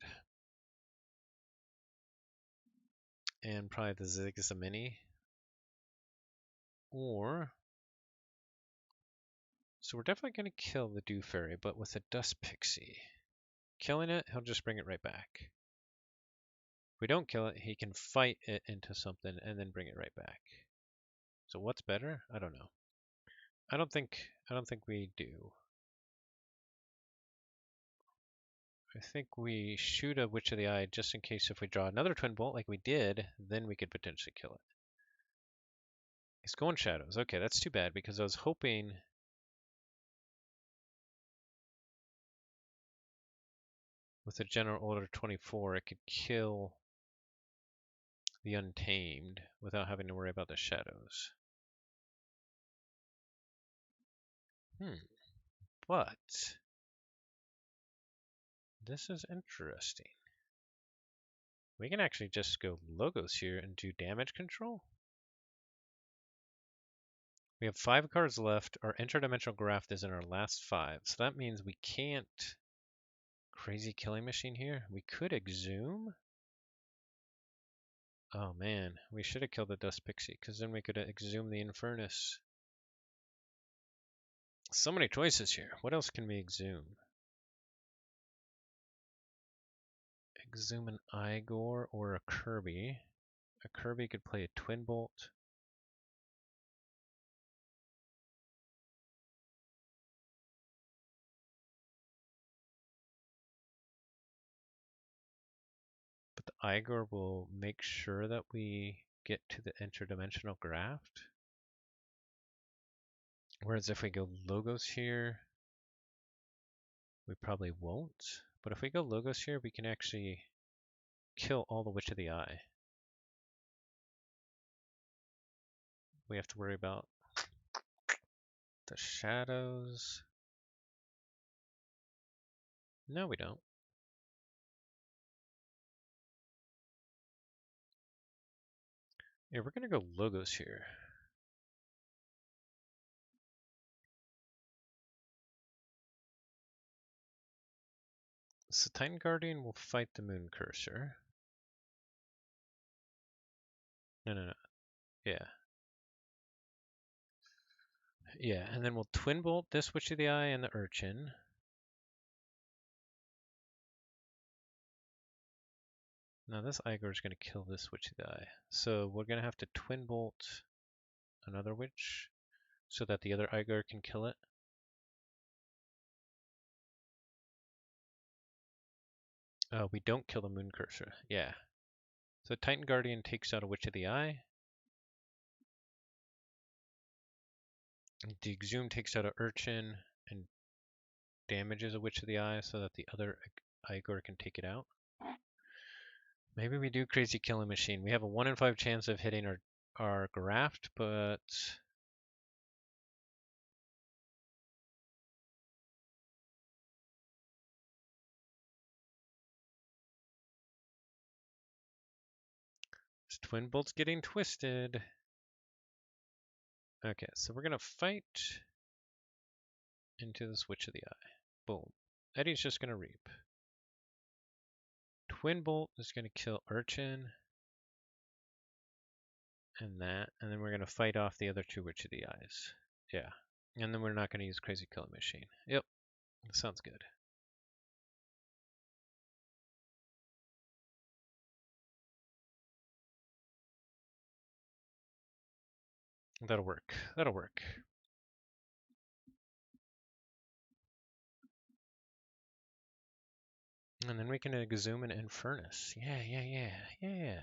And probably the Ziggs Mini. Or... So we're definitely going to kill the Dew Fairy, but with a Dust Pixie. Killing it, he'll just bring it right back. If we don't kill it, he can fight it into something and then bring it right back. So what's better? I don't know. I don't think we do. I think we shoot a Witch of the Eye just in case if we draw another Twin Bolt like we did, then we could potentially kill it. He's going Shadows. Okay, that's too bad because I was hoping with a General Order 24 it could kill the Untamed without having to worry about the Shadows. But this is interesting. We can actually just go logos here and do damage control. We have 5 cards left. Our interdimensional graft is in our last 5. So that means we can't crazy killing machine here. We could exhume. Oh man, we should have killed the Dust Pixie because then we could exhume the Infernus. So many choices here. What else can we exhume? Exhume an Igor or a Kirby. A Kirby could play a Twin Bolt. But the Igor will make sure that we get to the interdimensional graft. Whereas if we go logos here, we probably won't. But if we go logos here, we can actually kill all the Witch of the Eye. We have to worry about the shadows. No, we don't. Yeah, we're gonna go logos here. So Titan Guardian will fight the Moon Cursor. No. Yeah. Yeah, and then we'll Twin Bolt this Witch of the Eye and the Urchin. Now this Igor is going to kill this Witch of the Eye. So we're going to have to Twin Bolt another Witch so that the other Igor can kill it. Oh, we don't kill the Moon Cursor. Yeah. So Titan Guardian takes out a Witch of the Eye. The Exhume takes out an Urchin and damages a Witch of the Eye so that the other Igor can take it out. Maybe we do Crazy Killing Machine. We have a 1 in 5 chance of hitting our graft, but this Twin Bolt's getting twisted. Okay, so we're gonna fight into this Witch of the Eye. Boom. Eddie's just gonna reap. Twin Bolt is gonna kill Urchin. And that. And then we're gonna fight off the other two Witch of the Eyes. Yeah. And then we're not gonna use Crazy Killing Machine. Yep. That sounds good. That'll work. That'll work. And then we can exhume an Infernus. Yeah.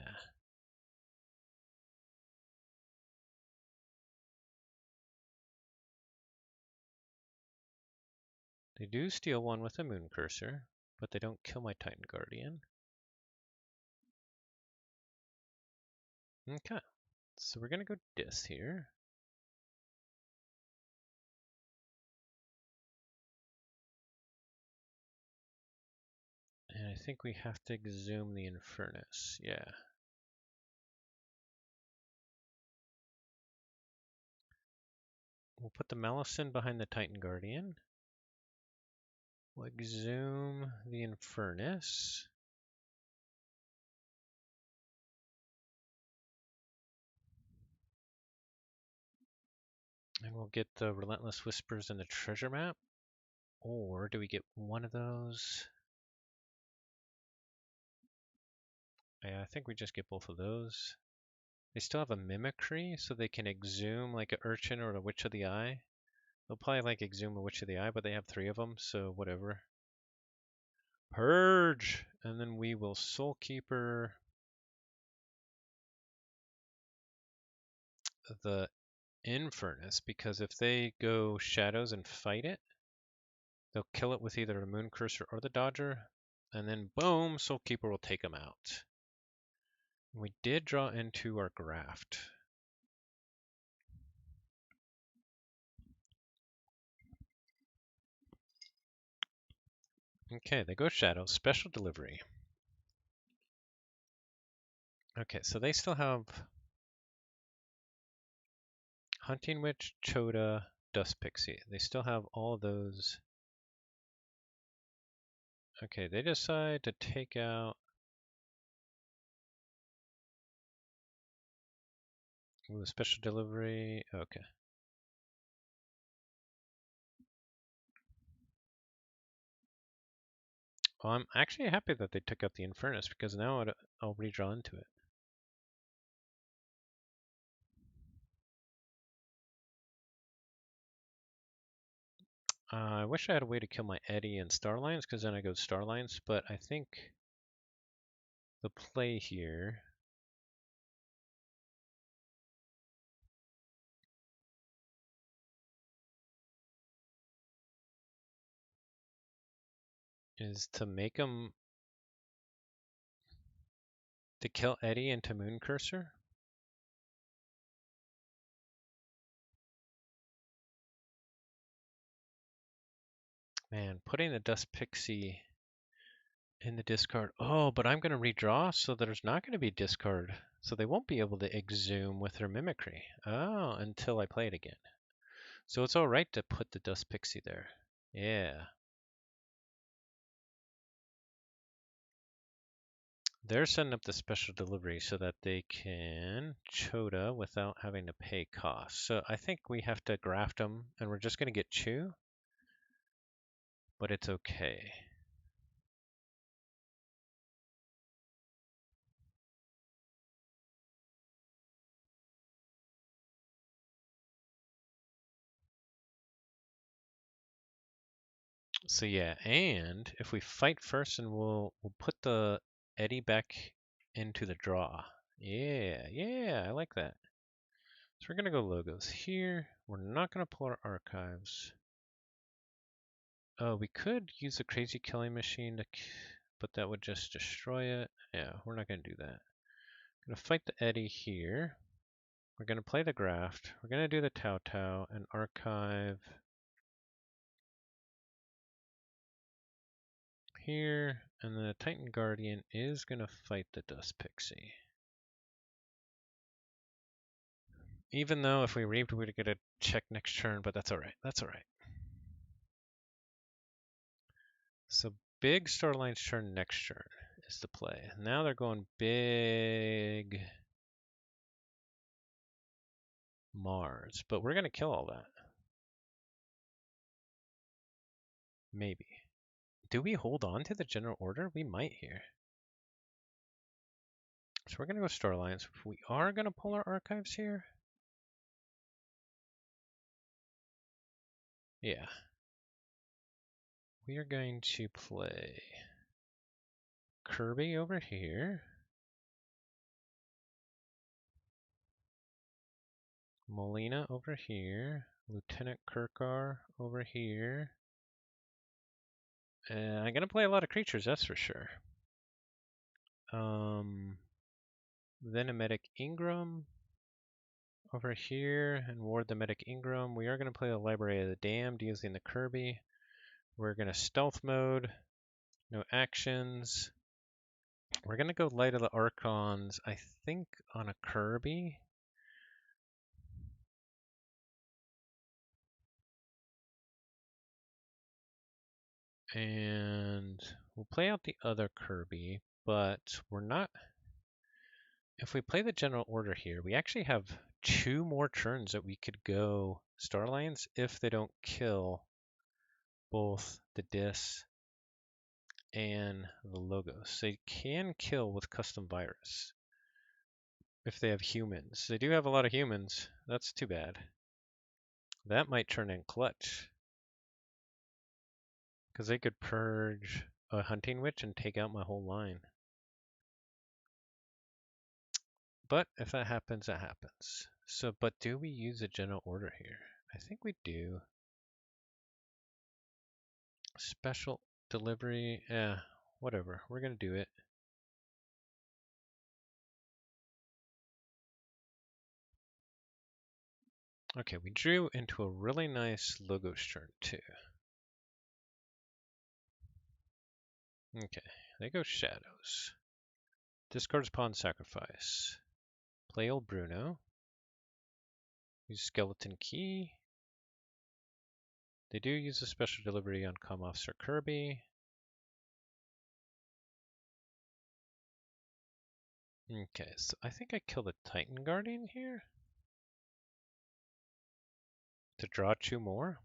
They do steal one with a Moon Cursor, but they don't kill my Titan Guardian. Okay, so we're gonna go Dis here. And I think we have to exhume the Infernus, yeah. We'll put the Malison behind the Titan Guardian. We'll exhume the Infernus. And we'll get the Relentless Whispers and the Treasure Map. Or do we get one of those? Yeah, I think we just get both of those. They still have a Mimicry, so they can exhume like an Urchin or a Witch of the Eye. They'll probably like exhume a Witch of the Eye, but they have 3 of them, so whatever. Purge! And then we will Soul Keeper the Infernus, because if they go Shadows and fight it, they'll kill it with either a Moon Cursor or the Dodger, and then boom, Soul Keeper will take them out. We did draw into our graft. Okay, they go Shadows, Special Delivery. Okay, so they still have Hunting Witch, Chota, Dust Pixie. They still have all of those. Okay, they decide to take out... Ooh, Special Delivery, okay. Well, I'm actually happy that they took out the Infernus, because now I'll redraw into it. I wish I had a way to kill my Eddie and Starlines, because then I go Starlines, but I think the play here is to make him to kill Eddie into Moon Cursor. Man, putting the Dust Pixie in the discard. Oh, but I'm going to redraw, so there's not going to be discard. So they won't be able to exhume with their mimicry. Oh, until I play it again. So it's all right to put the dust pixie there. Yeah. They're setting up the special delivery so that they can CotA without having to pay costs. So I think we have to graft them, and we're just going to get chew, but it's okay. So yeah, and if we fight first, and we'll put the Eddie back into the draw. Yeah, I like that. So we're gonna go logos here. We're not gonna pull our archives. Oh, we could use the crazy killing machine but that would just destroy it. Yeah, we're not gonna do that. Gonna fight the Eddie here. We're gonna play the graft. We're gonna do the Tau Tau and archive here, and then the Titan Guardian is gonna fight the Dust Pixie. Even though if we reaped, we'd get a check next turn, but that's alright. That's alright. So big Starline's turn next turn is the play. Now they're going big Mars, but we're gonna kill all that. Maybe. Do we hold on to the general order? We might here. So we're gonna go Starlines. We are gonna pull our archives here. Yeah. We are going to play Kirby over here. Molina over here. Lieutenant Kirkar over here. And I'm gonna play a lot of creatures, that's for sure. Then a Medic Ingram over here and ward the Medic Ingram. We are gonna play the Library of the Damned using the Kirby. We're gonna stealth mode. No actions. We're gonna go Light of the Archons, I think, on a Kirby. And we'll play out the other Kirby, but we're not... If we play the general order here, we actually have 2 more turns that we could go Starlines if they don't kill both the Dis and the Logos. They can kill with custom virus if they have humans. They do have a lot of humans. That's too bad. That might turn in clutch. Because they could purge a Hunting Witch and take out my whole line. But if that happens, that happens. So, but do we use a general order here? I think we do. Special delivery, whatever. We're gonna do it. Okay, we drew into a really nice Logos turn too. Okay, they go Shadows. Discards Pawn Sacrifice. Play old Bruno. Use Skeleton Key. They do use a special delivery on Com Officer Kirby. Okay, so I think I kill the Titan Guardian here to draw 2 more.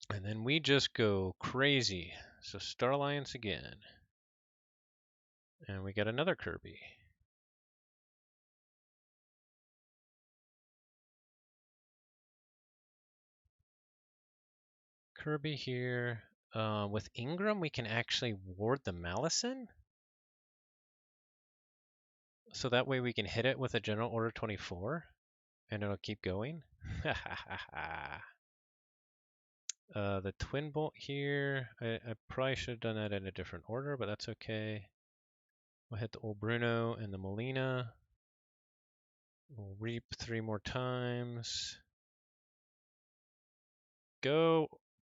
And then we just go crazy. So Star Alliance again. And we get another Kirby. Kirby here. With Ingram, we can actually ward the Malison. So that way we can hit it with a General Order 24. And it'll keep going. The Twin Bolt here. I probably should have done that in a different order, but that's okay. We'll hit the old Bruno and the Molina. We'll reap 3 more times. Go.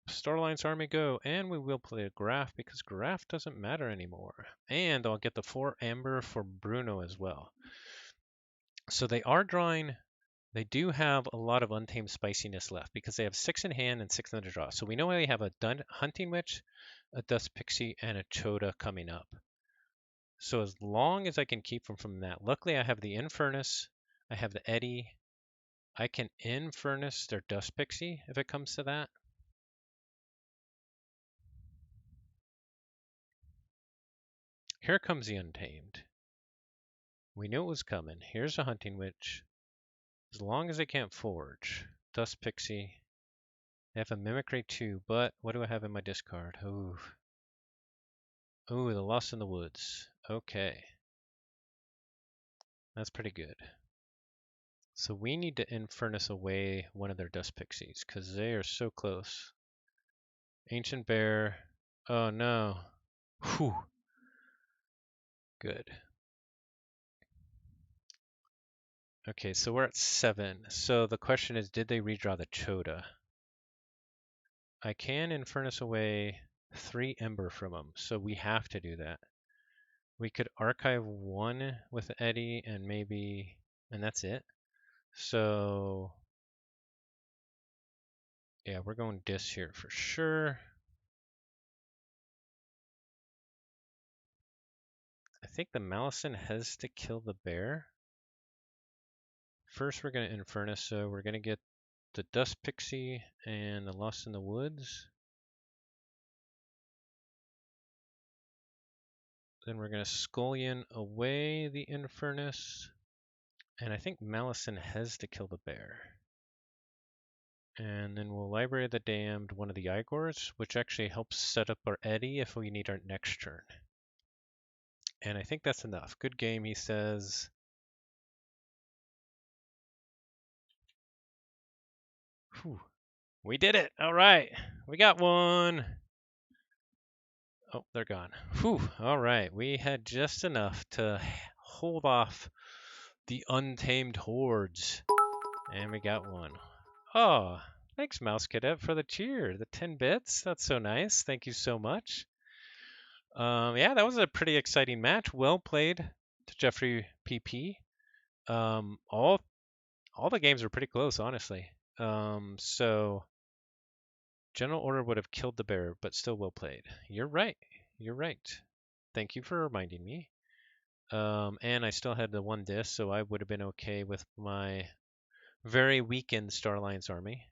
Starline's army go, and we will play a graph because graph doesn't matter anymore. And I'll get the 4 amber for Bruno as well. So they are drawing, they do have a lot of untamed spiciness left because they have 6 in hand and 6 in the draw. So we know they have a hunting witch, a dust pixie, and a chota coming up. So as long as I can keep them from that. Luckily I have the Infernus, I have the Eddy. I can Infernus their dust pixie if it comes to that. Here comes the Untamed. We knew it was coming. Here's a Hunting Witch. As long as they can't forge. Dust Pixie. They have a Mimicry too, but what do I have in my discard? Ooh. Ooh, the Lost in the Woods. Okay. That's pretty good. So we need to Infernus away one of their Dust Pixies, because they are so close. Ancient Bear. Oh no. Whew. Good. Okay, so we're at 7. So the question is, did they redraw the Chota? I can Infernus away 3 Ember from them, so we have to do that. We could archive 1 with Eddy and maybe, and that's it. So yeah, we're going Dis here for sure. I think the Malison has to kill the bear. First we're going to Infernus, so we're going to get the Dust Pixie and the Lost in the Woods. Then we're going to Scullion away the Infernus. And I think Malison has to kill the bear. And then we'll Library of the Damned one of the Igors, which actually helps set up our Eddy if we need our next turn. And I think that's enough. Good game, he says. Whew. We did it! All right, we got one. Oh, they're gone. Whew. All right, we had just enough to hold off the untamed hordes. And we got one. Oh, thanks, Mouse Cadet, for the cheer. The 10 bits. That's so nice. Thank you so much. Yeah, that was a pretty exciting match. Well played to JeffreyPP. All the games were pretty close, honestly. So General Order would have killed the bear, but still well played. You're right. You're right. Thank you for reminding me. And I still had the 1 disc, so I would have been okay with my very weakened Star Alliance army.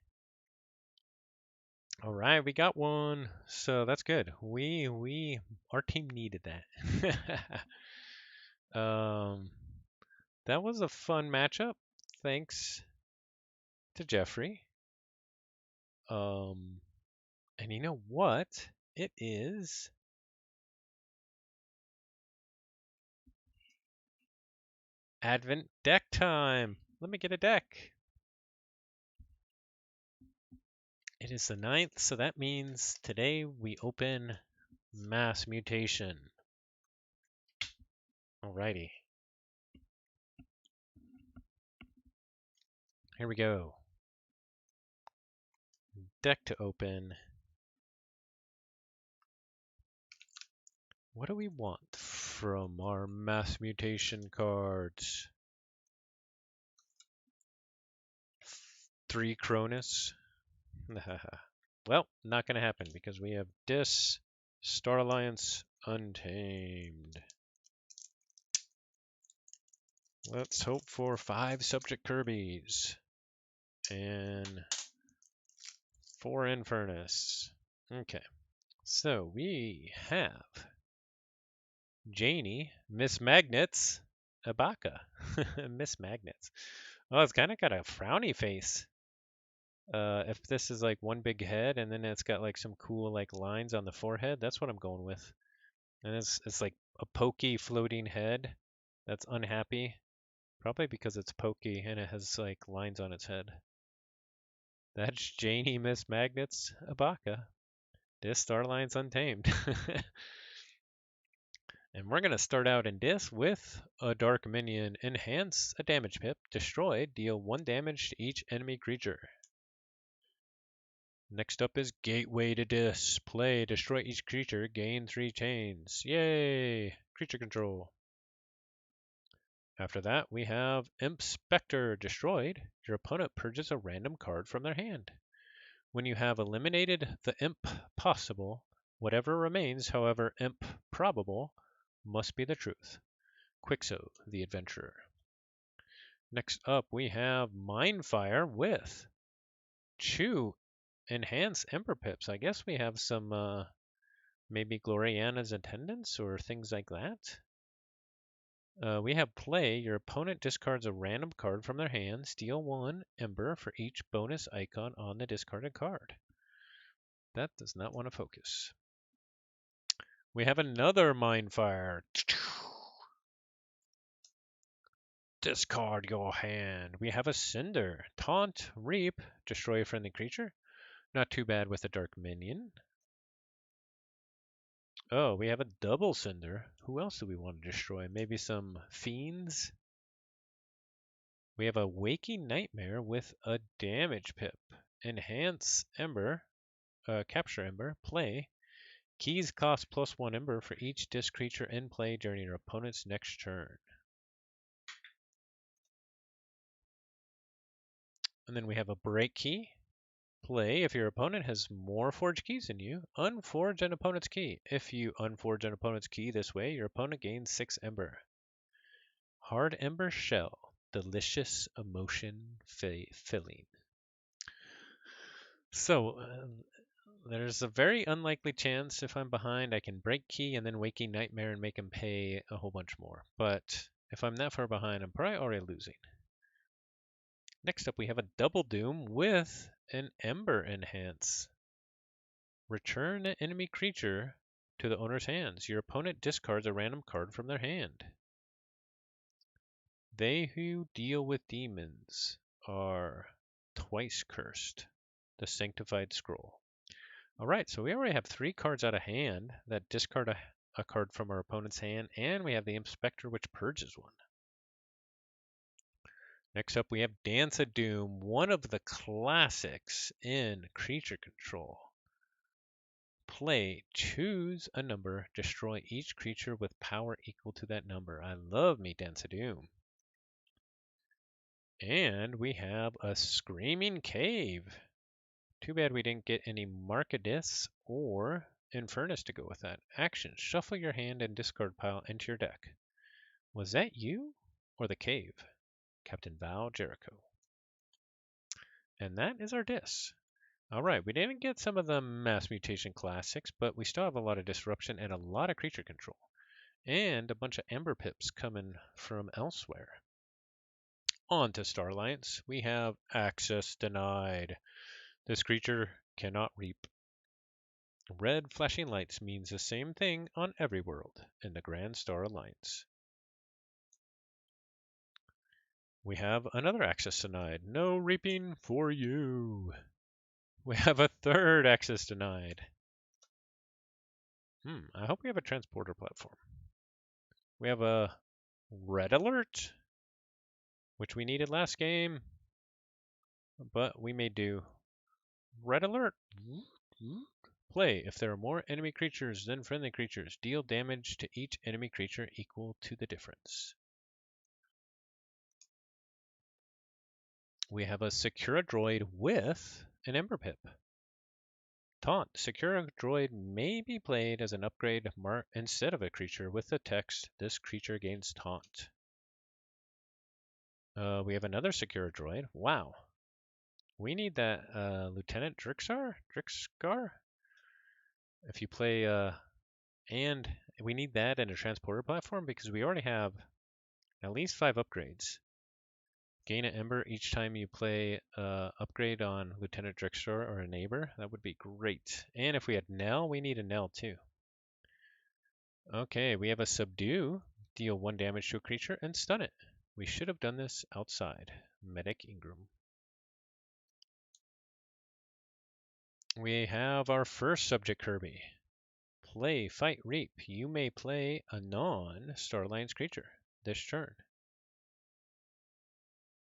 All right, we got one. So that's good. Our team needed that. That was a fun matchup. Thanks to Jeffrey. And you know what? It is Advent deck time. Let me get a deck. It is the 9th, so that means today we open Mass Mutation. Alrighty. Here we go. Deck to open. What do we want from our Mass Mutation cards? 3 Cronus. Well, not going to happen because we have Dis, Star Alliance, Untamed. Let's hope for 5 Subject Kirby's and 4 Infernus. Okay, so we have Janie, Miss Magnets, Abaka. Miss Magnets. Oh, it's kind of got a frowny face. If this is like one big head and then it's got like some cool like lines on the forehead, that's what I'm going with. And it's like a pokey floating head that's unhappy. Probably because it's pokey and it has like lines on its head. That's Janie Miss Magnets Abaka. This Starline's Untamed. And we're going to start out in this with a Dark Minion. Enhance a damage pip. Destroy. Deal 1 damage to each enemy creature. Next up is Gateway to Dis. Play, destroy each creature, gain 3 chains. Yay! Creature control. After that, we have Inspector. Destroyed. Your opponent purges a random card from their hand. When you have eliminated the imp possible, whatever remains, however imp probable, must be the truth. Quixo, the Adventurer. Next up, we have Mindfire with Chew. Enhance Ember Pips. I guess we have some, maybe Gloriana's Attendants or things like that. We have Play. Your opponent discards a random card from their hand. Steal 1 Ember for each bonus icon on the discarded card. That does not want to focus. We have another Mindfire. Discard your hand. We have a Cinder. Taunt, Reap, destroy a friendly creature. Not too bad with a Dark Minion. Oh, we have a double Cinder. Who else do we want to destroy? Maybe some Fiends? We have a Waking Nightmare with a Damage Pip. Enhance Ember. Capture Ember. Play. Keys cost +1 Ember for each disc creature in play during your opponent's next turn. And then we have a Break Key. Play. If your opponent has more forged keys than you, unforge an opponent's key. If you unforge an opponent's key this way, your opponent gains 6 Ember. Hard Ember Shell. Delicious emotion filling. So, there's a very unlikely chance if I'm behind, I can break key and then Waking Nightmare and make him pay a whole bunch more. But if I'm that far behind, I'm probably already losing. Next up, we have a Double Doom with an Ember Enhance. Return an enemy creature to the owner's hands. Your opponent discards a random card from their hand. They who deal with demons are twice cursed. The Sanctified Scroll. Alright, so we already have 3 cards out of hand that discard a card from our opponent's hand, and we have the Inspector, which purges one. Next up, we have Dance of Doom, one of the classics in creature control. Play, choose a number, destroy each creature with power equal to that number. I love me Dance of Doom. And we have a Screaming Cave. Too bad we didn't get any Markadis or Infernus to go with that. Action, shuffle your hand and discard pile into your deck. Was that you or the cave? Captain Val Jericho. And that is our dis. Alright, we didn't get some of the Mass Mutation classics, but we still have a lot of disruption and a lot of creature control. And a bunch of Ember Pips coming from elsewhere. On to Star Alliance, we have Access Denied. This creature cannot reap. Red flashing lights means the same thing on every world in the Grand Star Alliance. We have another access denied. No reaping for you. We have a third access denied. I hope we have a transporter platform. We have a red alert, which we needed last game, but we may do. Red alert. Play. If there are more enemy creatures than friendly creatures, deal damage to each enemy creature equal to the difference. We have a Secura Droid with an Ember Pip. Taunt. Secura Droid may be played as an upgrade instead of a creature with the text, this creature gains Taunt. We have another Secura Droid. Wow. We need that Lieutenant Drixar? If you play, and we need that in a transporter platform because we already have at least 5 upgrades. Gain an Ember each time you play upgrade on Lieutenant Drixar or a neighbor. That would be great. And if we had Nell, we need a Nell too. Okay, we have a Subdue. Deal 1 damage to a creature and stun it. We should have done this outside. Medic Ingram. We have our first subject Kirby. Play, fight, reap. You may play a non-Star Alliance creature this turn.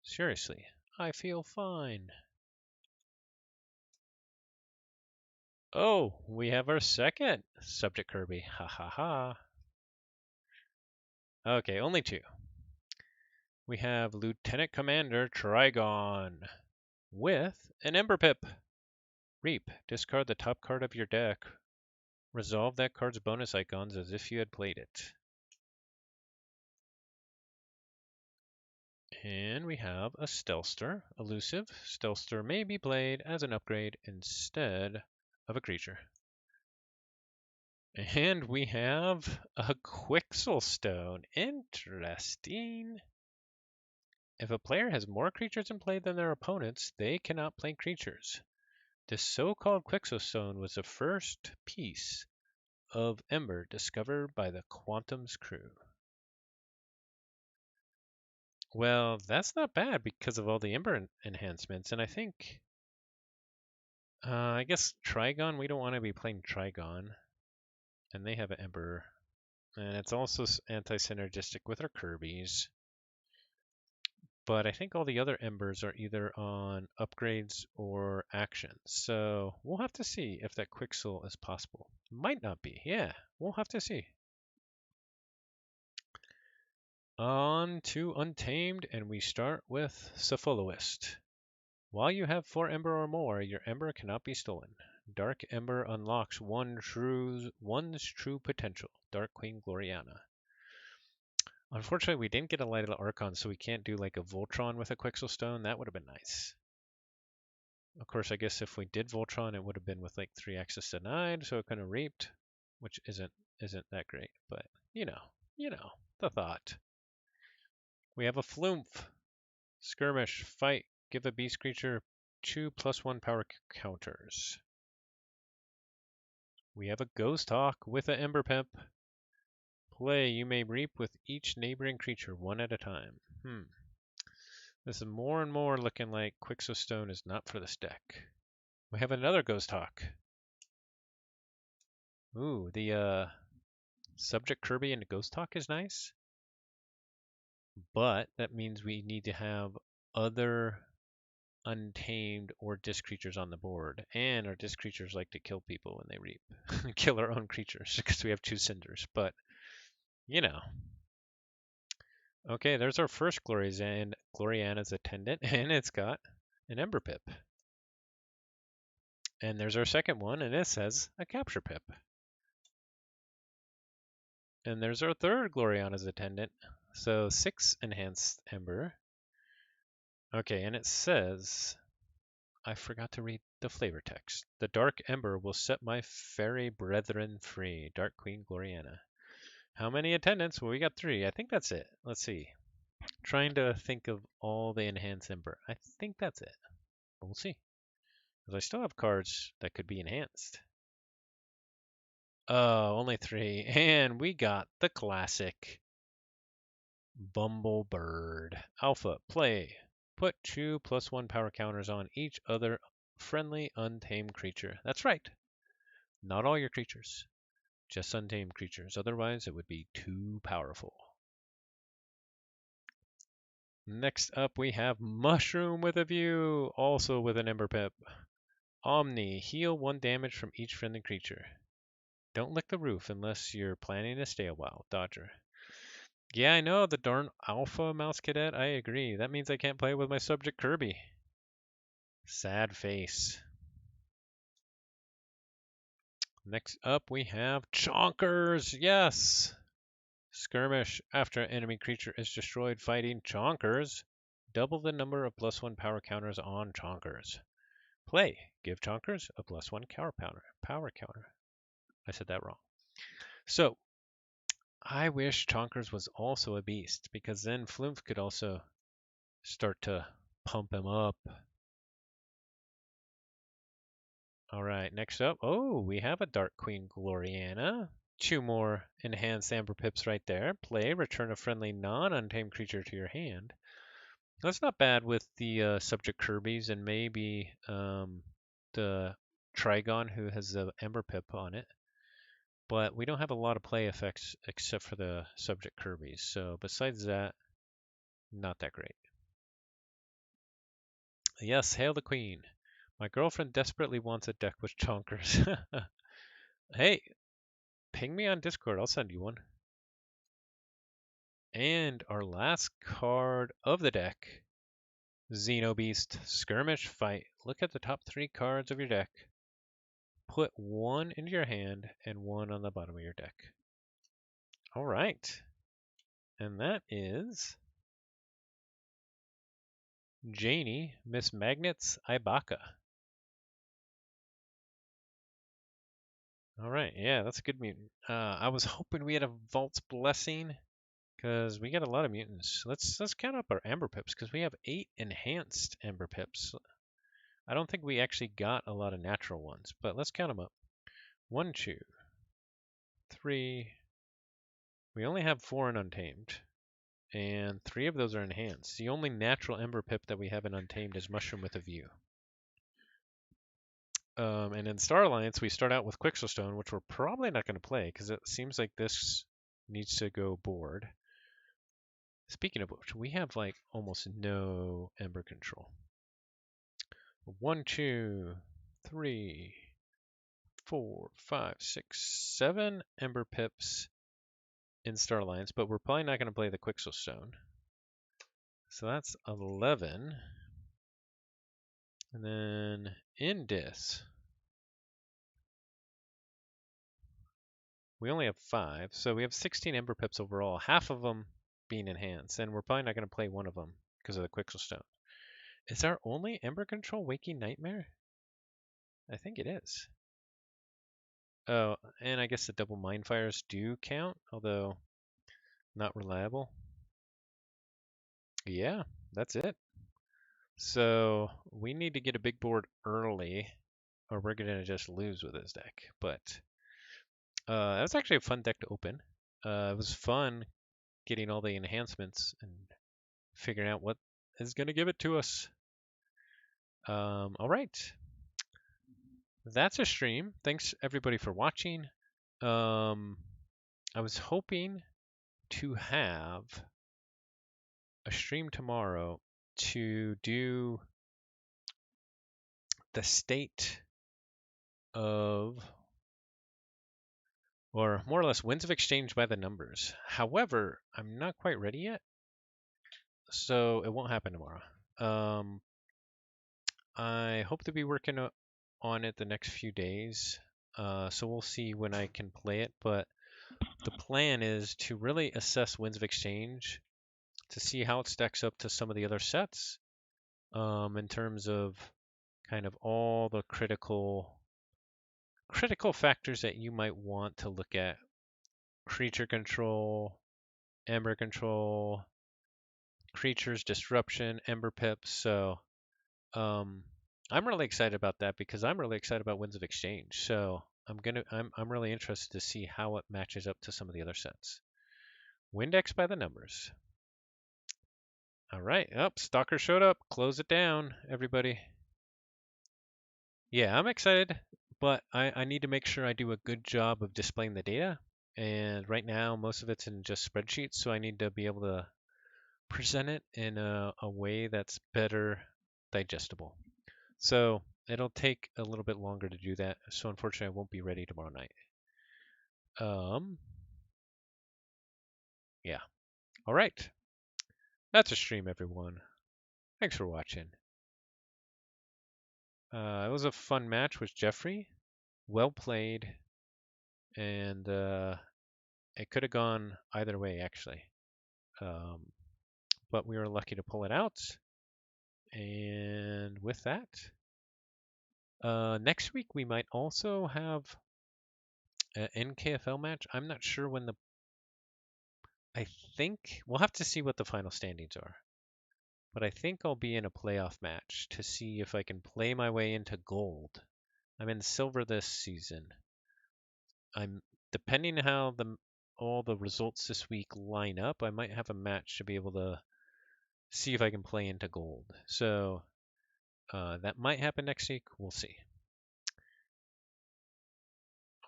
Seriously, I feel fine. Oh, we have our second subject Kirby. Ha ha ha. Okay, only two. We have Lieutenant Commander Trigon with an Ember Pip. Reap. Discard the top card of your deck. Resolve that card's bonus icons as if you had played it. And we have a Stealthster, elusive. Stealthster may be played as an upgrade instead of a creature. And we have a Quixelstone. Interesting. If a player has more creatures in play than their opponents, they cannot play creatures. This so-called Quixelstone was the first piece of Ember discovered by the Quantum's crew. Well, that's not bad because of all the Ember enhancements, and I think, I guess Trigon, we don't want to be playing Trigon, and they have an Ember, and it's also anti-synergistic with our Kirby's. But I think all the other Embers are either on upgrades or actions, so we'll have to see if that Quixel is possible. Might not be, yeah, we'll have to see. On to Untamed, and we start with Cephaloist. While you have 4 Ember or more, your Ember cannot be stolen. Dark Ember unlocks one's true potential. Dark Queen Gloriana. Unfortunately, we didn't get a Light of the Archon, so we can't do like a Voltron with a Quixelstone. That would have been nice. Of course, I guess if we did Voltron, it would have been with like 3 access denied, so it couldn't have reaped, which isn't that great. But you know, the thought. We have a Flumph. Skirmish, fight, give a beast creature 2/+1 power counters. We have a Ghost Hawk with an Ember Pimp. Play, you may reap with each neighboring creature one at a time. This is more and more looking like Quixelstone is not for this deck. We have another Ghost Hawk. Ooh, the subject Kirby and the Ghost Hawk is nice. But that means we need to have other untamed or disc creatures on the board, and our disc creatures like to kill people when they reap. Kill our own creatures because we have 2 cinders, but you know. Okay, there's our first Gloriana's attendant, and it's got an Ember Pip. And there's our second one, and it says a Capture Pip. And there's our third Gloriana's attendant, so 6 enhanced Ember. Okay, and it says, I forgot to read the flavor text. The dark ember will set my fairy brethren free. Dark Queen Gloriana. How many attendants? Well, we got 3. I think that's it. Let's see. Trying to think of all the enhanced ember. I think that's it. We'll see. Because I still have cards that could be enhanced. Oh, only 3. And we got the classic Bumblebird. Alpha, play. Put 2/+1 power counters on each other friendly untamed creature. That's right. Not all your creatures. Just untamed creatures. Otherwise, it would be too powerful. Next up, we have Mushroom with a View, also with an Ember Pip. Omni, heal 1 damage from each friendly creature. Don't lick the roof unless you're planning to stay a while. Dodger. Yeah, I know, the darn Alpha Mouse Cadet. I agree. That means I can't play with my subject Kirby. Sad face. Next up, we have Chonkers. Yes! Skirmish. After an enemy creature is destroyed fighting Chonkers, double the number of +1 power counters on Chonkers. Play. Give Chonkers a +1 power counter. I said that wrong. So, I wish Chonkers was also a beast, because then Flumph could also start to pump him up. Alright, next up. Oh, we have a Dark Queen Gloriana. 2 more enhanced Amber Pips right there. Play, return a friendly non-untamed creature to your hand. That's not bad with the subject Kirby's and maybe the Trigon who has the Ember Pip on it. But we don't have a lot of play effects except for the subject Kirby's. So besides that, not that great. Yes, hail the Queen. My girlfriend desperately wants a deck with chonkers. Hey, ping me on Discord. I'll send you one. And our last card of the deck, Xenobeast Skirmish Fight. Look at the top 3 cards of your deck. Put one into your hand and one on the bottom of your deck. All right. And that is Janie, Miss Magnets Ibaka. All right, yeah, that's a good mutant. I was hoping we had a Vault's Blessing because we got a lot of mutants. Let's count up our Ember Pips because we have 8 enhanced Ember Pips. I don't think we actually got a lot of natural ones, but let's count them up. 1, 2, 3. We only have 4 in Untamed, and 3 of those are enhanced. The only natural Ember Pip that we have in Untamed is Mushroom with a View. And in Star Alliance, we start out with Quixelstone, which we're probably not going to play because it seems like this needs to go board. Speaking of which, we have like almost no Ember control. 1, 2, 3, 4, 5, 6, 7 Ember Pips in Star Alliance, but we're probably not going to play the Quixelstone. So that's 11. And then in Dis, we only have 5, so we have 16 Ember Pips overall, half of them being enhanced, and we're probably not going to play one of them because of the Quixelstone. Is our only Ember control Waking Nightmare? I think it is. Oh, and I guess the double Mindfires do count, although not reliable. Yeah, that's it. So we need to get a big board early, or we're going to just lose with this deck. But that was actually a fun deck to open. It was fun getting all the enhancements and figuring out what is going to give it to us. All right. That's a stream. Thanks everybody for watching. I was hoping to have a stream tomorrow to do the state of, or more or less, wins of exchange by the numbers. However, I'm not quite ready yet, so it won't happen tomorrow. I hope to be working on it the next few days, so we'll see when I can play it, but the plan is to really assess wins of exchange to see how it stacks up to some of the other sets in terms of kind of all the critical factors that you might want to look at. Creature control, Ember control, creatures disruption, Ember pips. So I'm really excited about that because I'm really excited about Winds of Exchange. So I'm really interested to see how it matches up to some of the other sets. Windex by the numbers. All right. Stalker showed up. Close it down, everybody. Yeah, I'm excited, but I need to make sure I do a good job of displaying the data. And right now, most of it's in just spreadsheets, so I need to be able to present it in a way that's better digestible. So it'll take a little bit longer to do that. So unfortunately, I won't be ready tomorrow night. Yeah. All right. That's a stream, everyone. Thanks for watching. It was a fun match with Jeffrey. Well played. And it could have gone either way, actually. But we were lucky to pull it out. And with that, next week we might also have an NKFL match. I'm not sure when I think we'll have to see what the final standings are. But I think I'll be in a playoff match to see if I can play my way into gold. I'm in silver this season. Depending how all the results this week line up, I might have a match to be able to see if I can play into gold. So that might happen next week. We'll see.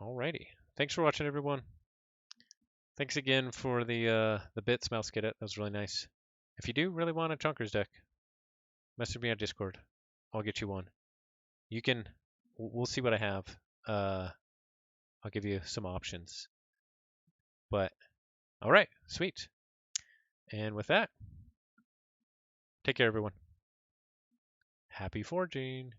Alrighty. Thanks for watching, everyone. Thanks again for the bits, Mouse Get It. That was really nice. If you do really want a Chunkers deck, message me on Discord. I'll get you one. You can, we'll see what I have. I'll give you some options. But, all right, sweet. And with that, take care, everyone. Happy forging.